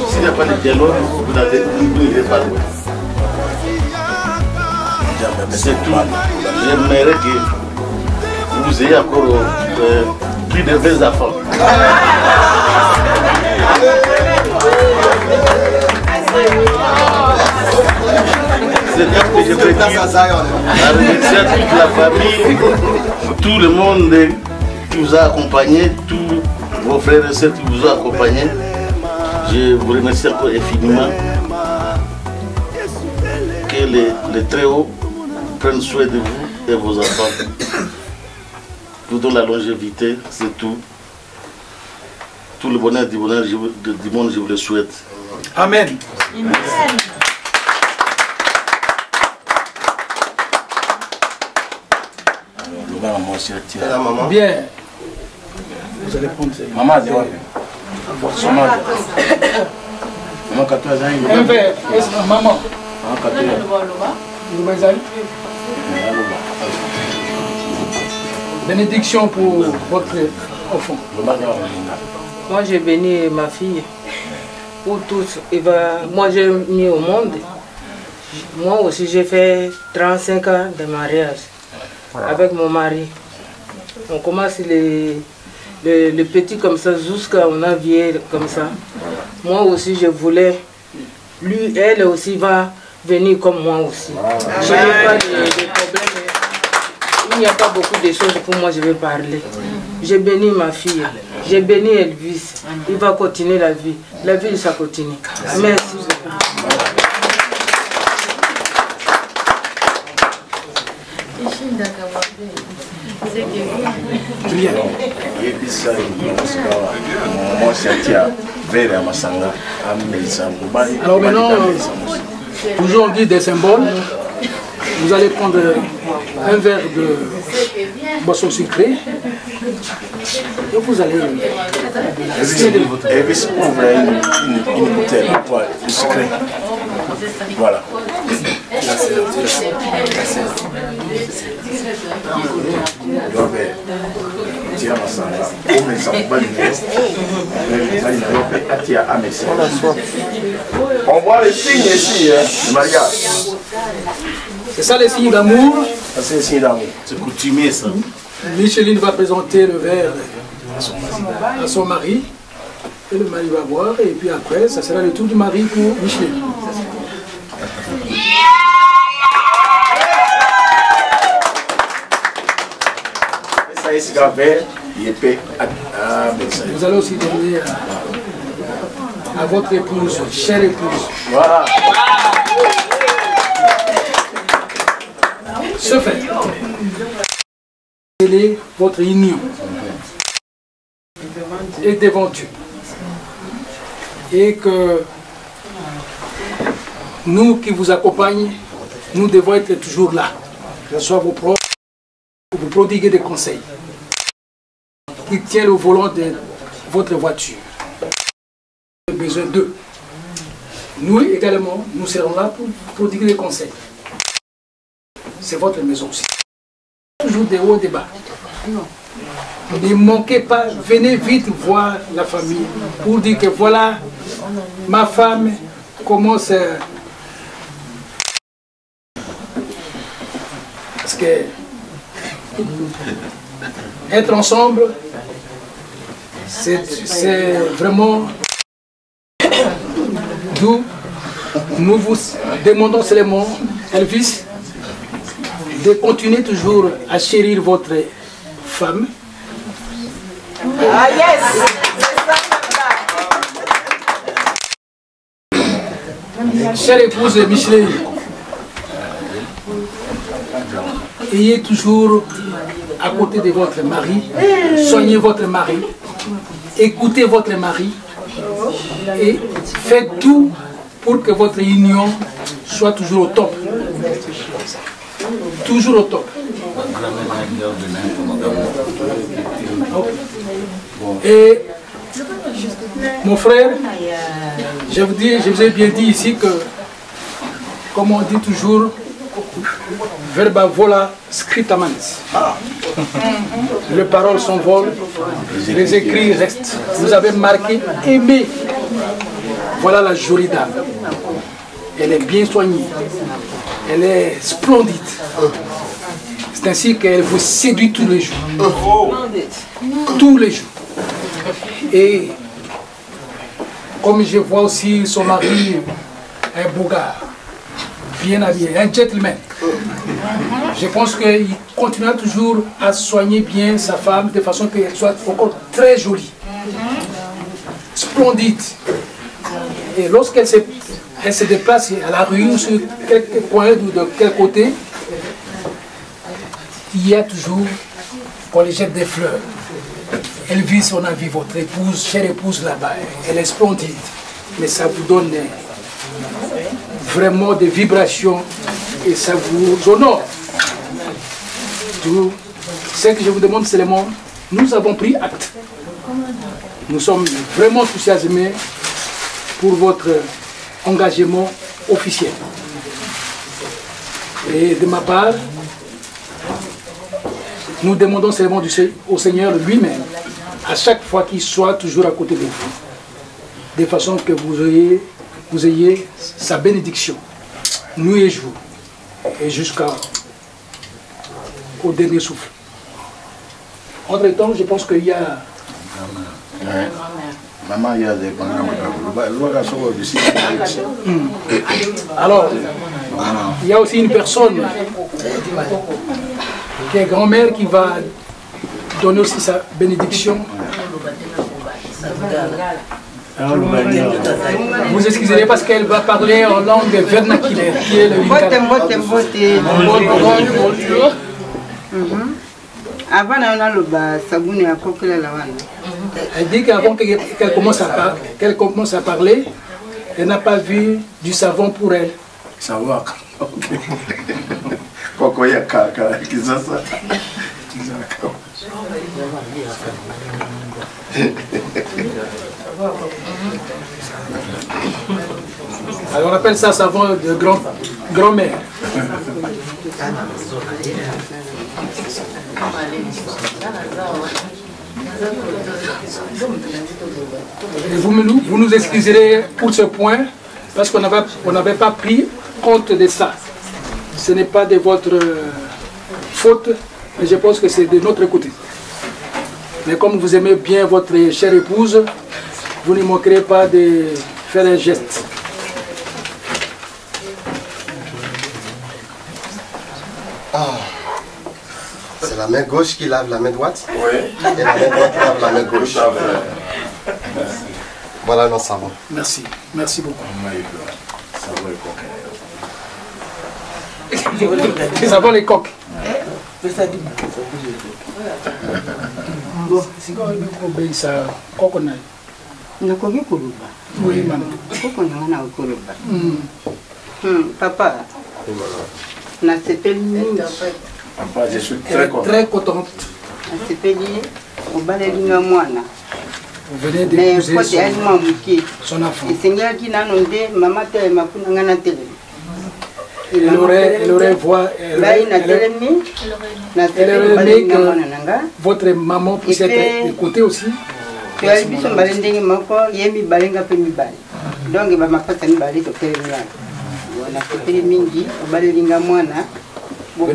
S'il n'y a pas de dialogue, vous n'irez pas loin. C'est tout. J'aimerais que vous ayez encore plus de 20 enfants. C'est bien que je veux dire à remercier toute la famille, tout le monde qui vous a accompagné, tous vos frères et sœurs qui vous ont accompagné. Je vous remercie encore infiniment. Que les très hauts prennent soin de vous et vos enfants. Je vous donne la longévité, c'est tout. Tout le bonheur du monde, je vous le souhaite. Amen. Amen. Bien. Vous allez prendre ça. Maman, un verre. Maman. Bénédiction pour votre enfant. Moi, j'ai béni ma fille pour tous. Moi, j'ai mis au monde. Moi aussi, j'ai fait 35 ans de mariage avec mon mari. On commence le petit comme ça jusqu'à on a vieilli comme ça. Moi aussi, je voulais. Lui, elle aussi va venir comme moi aussi. Je n'ai pas de problème. Il n'y a pas beaucoup de choses pour moi, je vais parler. J'ai béni ma fille, j'ai béni Elvis. Il va continuer la vie. La vie, ça continue. Merci beaucoup. Alors maintenant, toujours on dit des symboles. Vous allez prendre un verre de boisson sucrée et vous allez... Elvis ouvre une bouteille de sucré. Voilà. On voit les signes ici, le mariage. C'est ça les signes d'amour. C'est les signes d'amour. C'est coutumier ça. Micheline va présenter le verre à son mari. Et le mari va boire. Et puis après, ça sera le tour du mari pour Micheline. Vous allez aussi donner à votre épouse, chère épouse. Voilà. Ce fait, sceller votre union et devant Dieu. Et que nous qui vous accompagnons, nous devons être toujours là. Que ce soit vos proches, pour vous prodiguer des conseils. Qui tient le volant de votre voiture. Vous avez besoin d'eux. Nous également, nous serons là pour prodiguer des conseils. C'est votre maison aussi. Toujours des hauts et des bas. Ne manquez pas, venez vite voir la famille pour dire que voilà, ma femme commence à... Parce que être ensemble, c'est vraiment d'où nous vous demandons seulement, Elvis, de continuer toujours à chérir votre femme. Ah yes! Chère épouse Micheline, ayez toujours à côté de votre mari, soignez votre mari, écoutez votre mari et faites tout pour que votre union soit toujours au top. Toujours au top. Et mon frère, je vous ai bien dit ici que, comme on dit toujours, verba vola scriptamans. Les paroles s'envolent, les écrits restent. Vous avez marqué aimer. Voilà la jolie dame. Elle est bien soignée. Elle est splendide. C'est ainsi qu'elle vous séduit tous les jours. Tous les jours. Et comme je vois aussi son mari, un beau gars, bien habillé, un gentleman. Je pense qu'il continuera toujours à soigner bien sa femme de façon qu'elle soit encore très jolie, splendide. Et lorsqu'elle se déplace à la rue, sur quelque coin ou de quel côté, il y a toujours qu'on lui jette des fleurs. Elle vit son avis, votre épouse, chère épouse là-bas. Elle est splendide, mais ça vous donne vraiment des vibrations et ça vous honore. Tout ce que je vous demande seulement, nous avons pris acte. Nous sommes vraiment enthousiasmés pour votre engagement officiel. Et de ma part, nous demandons seulement au Seigneur lui-même, à chaque fois qu'il soit toujours à côté de vous, de façon que vous ayez sa bénédiction, nous et vous, et jusqu'au dernier souffle. Entre-temps, je pense qu'il y a... Maman, il y a des... Alors, il y a aussi une personne qui est grand-mère qui va donner aussi sa bénédiction. Vous excusez parce qu'elle va parler en langue vernaculaire, qui est le Elle dit qu'avant qu'elle commence à parler, elle n'a pas vu du savon pour elle. Savoir. Ok. Alors on appelle ça savon de grand-mère. Vous nous excuserez pour ce point, parce qu'on n'avait pas pris compte de ça. Ce n'est pas de votre faute, mais je pense que c'est de notre côté. Mais comme vous aimez bien votre chère épouse, vous ne manquerez pas de faire un geste. C'est la main gauche qui lave la main droite? Oui. Et la main droite lave la main gauche. Voilà nos savons. Merci, merci beaucoup. Les savons les coques. Oui, maman. Papa, Papa, je suis très content. Très contente. Vous venez d'épouser son enfant. Elle aurait aimé que votre maman puisse être écoutée aussi. Venez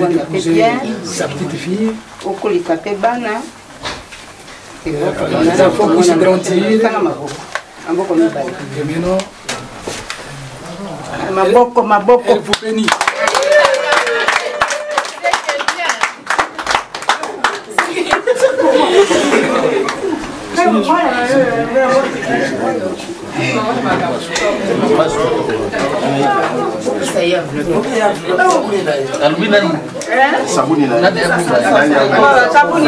d'épouser sa petite fille. Les enfants puissent grandir. Et maintenant, elle vous bénit. Sabuni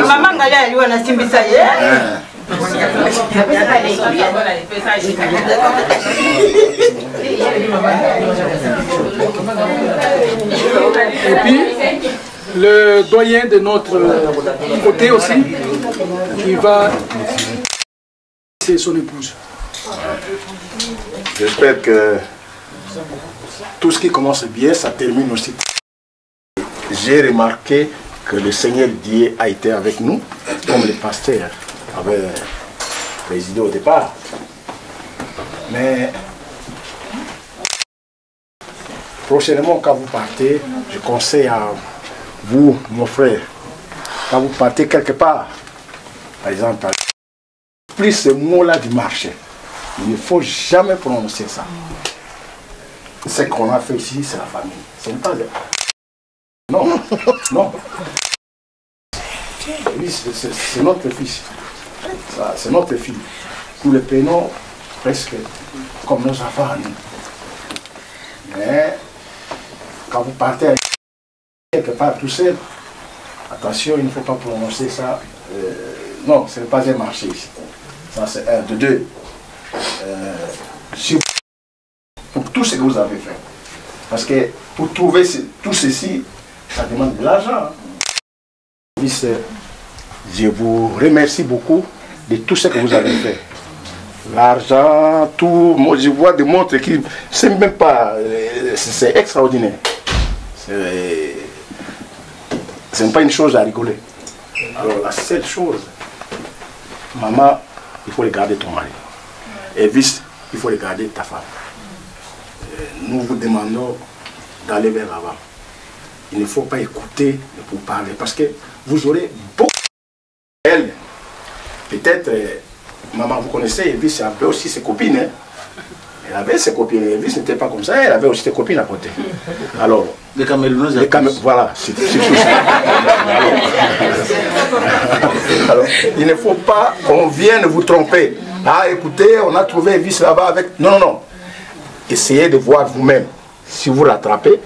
mama ngaya aliwa na simbisa ye. Et puis, le doyen de notre côté aussi, qui va... C'est son épouse. J'espère que tout ce qui commence bien, ça termine aussi. J'ai remarqué que le Seigneur Dieu a été avec nous, comme le pasteur avait présidé au départ. Mais prochainement, quand vous partez, je conseille à vous, mon frère, quand vous partez quelque part, par exemple, plus ce mot-là du marché, il ne faut jamais prononcer ça. Ce qu'on a fait ici, c'est la famille. C'est pas... Non, non. Oui, c'est notre fils. C'est notre fille. Nous le prenons presque comme nos enfants à nous. Mais quand vous partez quelque part tout seul, attention, il ne faut pas prononcer ça. Non, ce n'est pas un marché ici. Ça c'est un, de deux. Pour tout ce que vous avez fait. Parce que pour trouver tout ceci, ça demande de l'argent. Je vous remercie beaucoup de tout ce que vous avez fait. L'argent, tout, moi je vois des montres qui, c'est même pas, c'est extraordinaire. Ce n'est pas une chose à rigoler. Alors la seule chose, maman, il faut regarder ton mari. Et vice, il faut regarder ta femme. Nous vous demandons d'aller vers l'avant. Il ne faut pas écouter pour parler parce que vous aurez beaucoup. Elle, peut-être, maman, vous connaissez, Elvis avait aussi ses copines. Hein? Elle avait ses copines. Elvis n'était pas comme ça, elle avait aussi ses copines à côté. Alors, les Camerounaises, voilà, c'est tout ça. Alors, il ne faut pas qu'on vienne vous tromper. Ah, écoutez, on a trouvé Elvis là-bas avec. Non, non, non. Essayez de voir vous-même. Si vous rattrapez,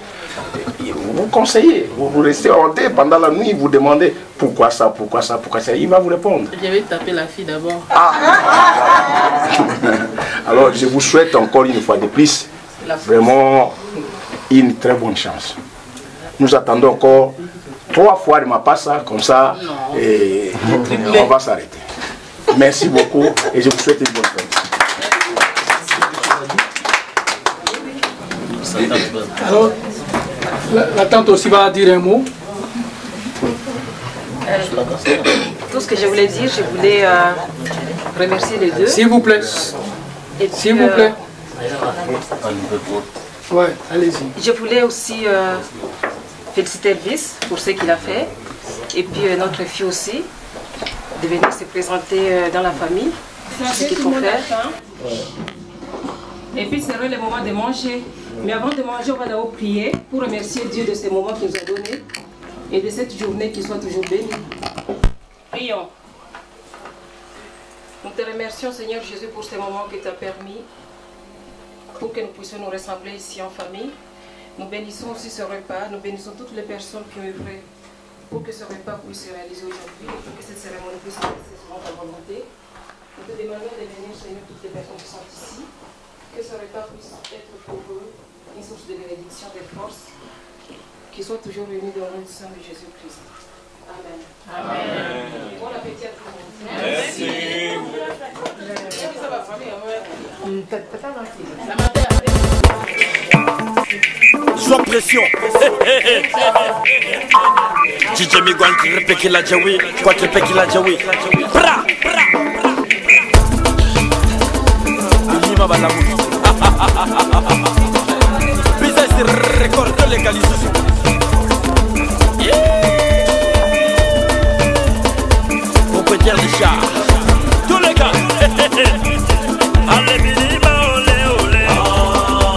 vous conseillez, vous restez hanté pendant la nuit, vous demandez pourquoi ça, pourquoi ça, pourquoi ça. Il va vous répondre. Je vais taper la fille d'abord. Ah. Alors je vous souhaite encore une fois de plus vraiment une très bonne chance. Nous attendons encore 3 fois de ma passe, comme ça, et on va s'arrêter. Merci beaucoup et je vous souhaite une bonne fête. Alors, la tante aussi va dire un mot. Tout ce que je voulais dire, je voulais remercier les deux. S'il vous plaît. S'il vous plaît. Ouais, allez-y. Je voulais aussi féliciter Elvis pour ce qu'il a fait. Et puis notre fille aussi, de venir se présenter dans la famille, ce qu'il faut faire. Et puis c'est le moment de manger. Mais avant de manger, on va d'abord prier pour remercier Dieu de ces moments qu'il nous a donnés et de cette journée qui soit toujours bénie. Prions. Nous te remercions, Seigneur Jésus, pour ces moments que tu as permis, pour que nous puissions nous rassembler ici en famille. Nous bénissons aussi ce repas, nous bénissons toutes les personnes qui ont œuvré pour que ce repas puisse se réaliser aujourd'hui et pour que cette cérémonie puisse se réaliser selon ta volonté. Nous te demandons de bénir, Seigneur, toutes les personnes qui sont ici, que ce repas puisse être pour eux une source de bénédiction, de force, qui soit toujours réunis dans le sang de Jésus-Christ. Amen. Amen. Bon appétit à tout le monde. Merci. Sois pression. DJ Miguel qui répète la Jawi, quoi qui répète la Jawi. Bra, bra, bra. Lima Balamu. Business record de légalisation. On peut dire les chats. Tous les gars. Allez, Biliba, olé, olé.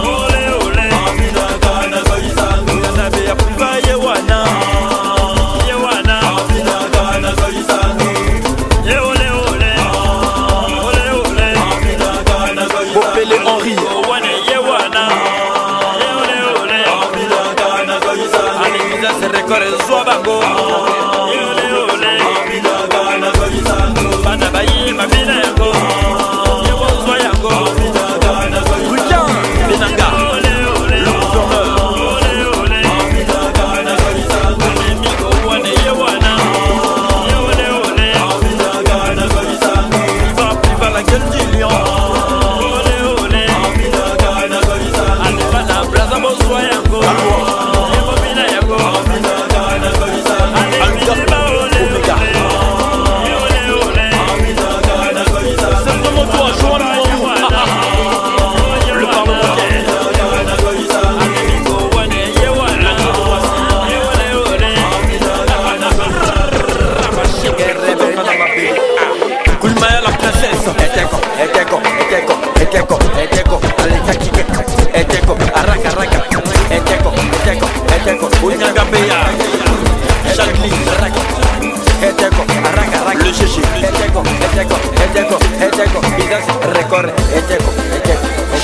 Olé, olé. Amina Gana, Zoïsano. Yanabe, Apriva, Yewana. Yewana. Amina Gana, Zoïsano. Ye, olé, olé.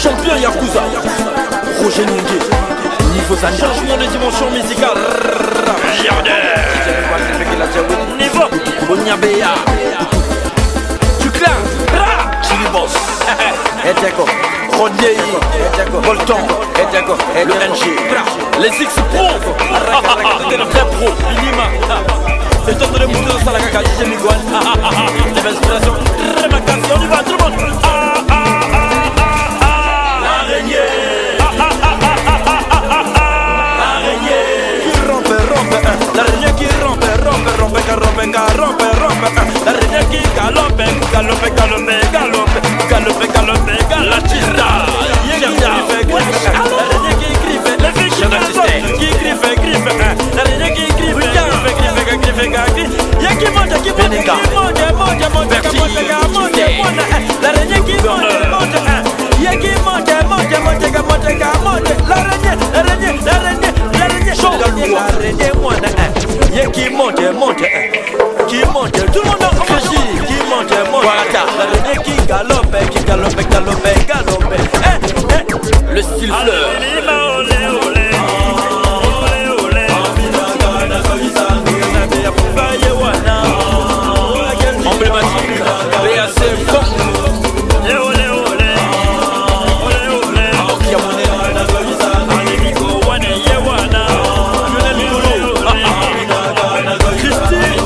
Champion Yakuza, Roger Ningue, niveau Zania. Changement de dimension musicale. Niveau Bonyabea. Du clan, Chilibos. Rodney, Volton, le NG, les X-Pro, c'était le vrai pro, Minima. C'est le temps de le mousser dans la caca, j'ai mis Gouane. Des inspirations, remarquations, on y va tout le monde. L'araignée. Qui rompe, l'araignée qui rompe. L'araignée qui galope, la chista. L'araignée qui griffe, les filles qui griffe. L'araignée qui griffe, y'a qui mange. L'araignée qui mange. Y'a qui mange. Qui monte, tout le monde en régie, qui monte, l'araignée qui galope, le style fleur. Emblématique, BAC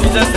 fort.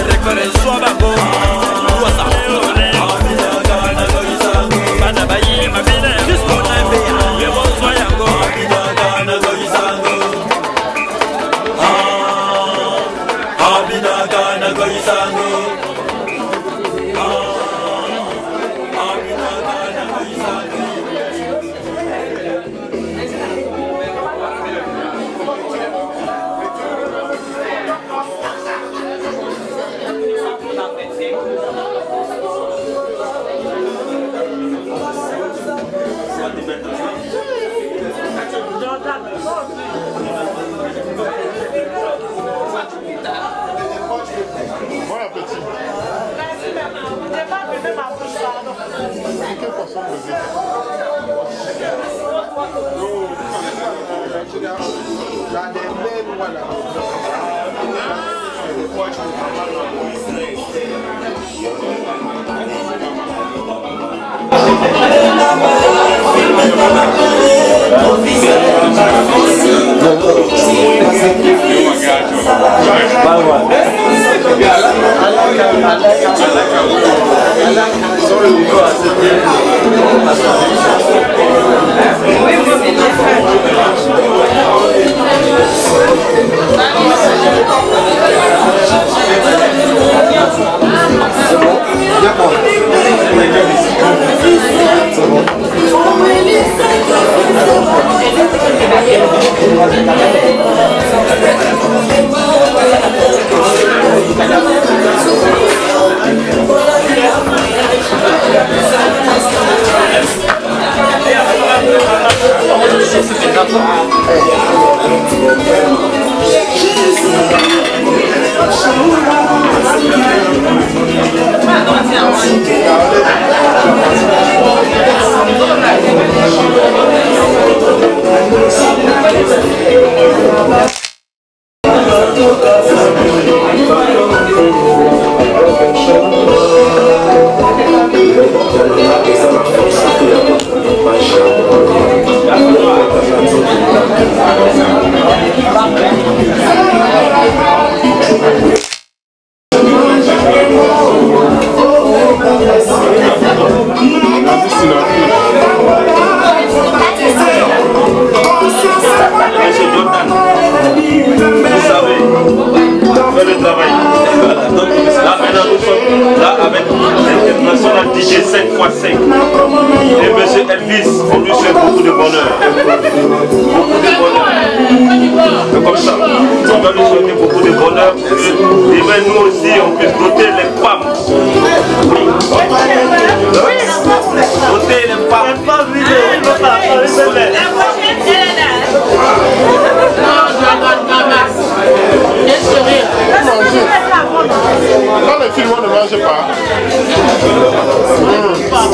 Dans les films, on ne mange pas.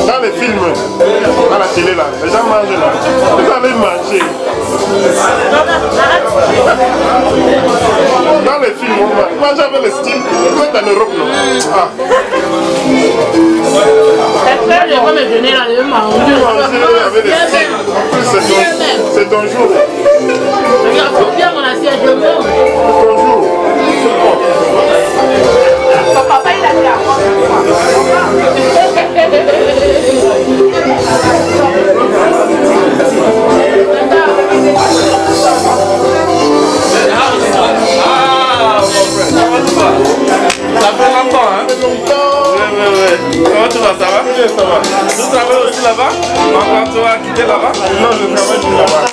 Dans les films, à la télé là, les gens mangent là. Vous allez manger. Dans les films, on mange avec le style. Vous êtes en Europe, non? Ah. Je vais me donner la même manger avec le style. En plus, c'est ton jour. Regarde, faut bien mon assiette, je veux. Ton jour. Papa, il a fait la Ça fait longtemps, hein? Oui. Comment tu vas, ça va? Oui, ça va. Tu travailles aussi là-bas? Quand tu vas quitter là-bas? Non, je travaille plus là-bas.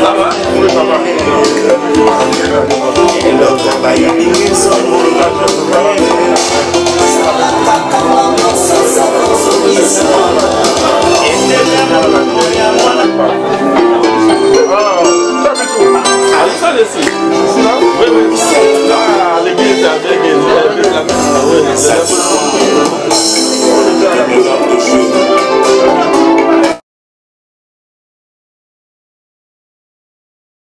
Ça va? Oui, ça va. Ça ici. Oui, oui. L'église est avec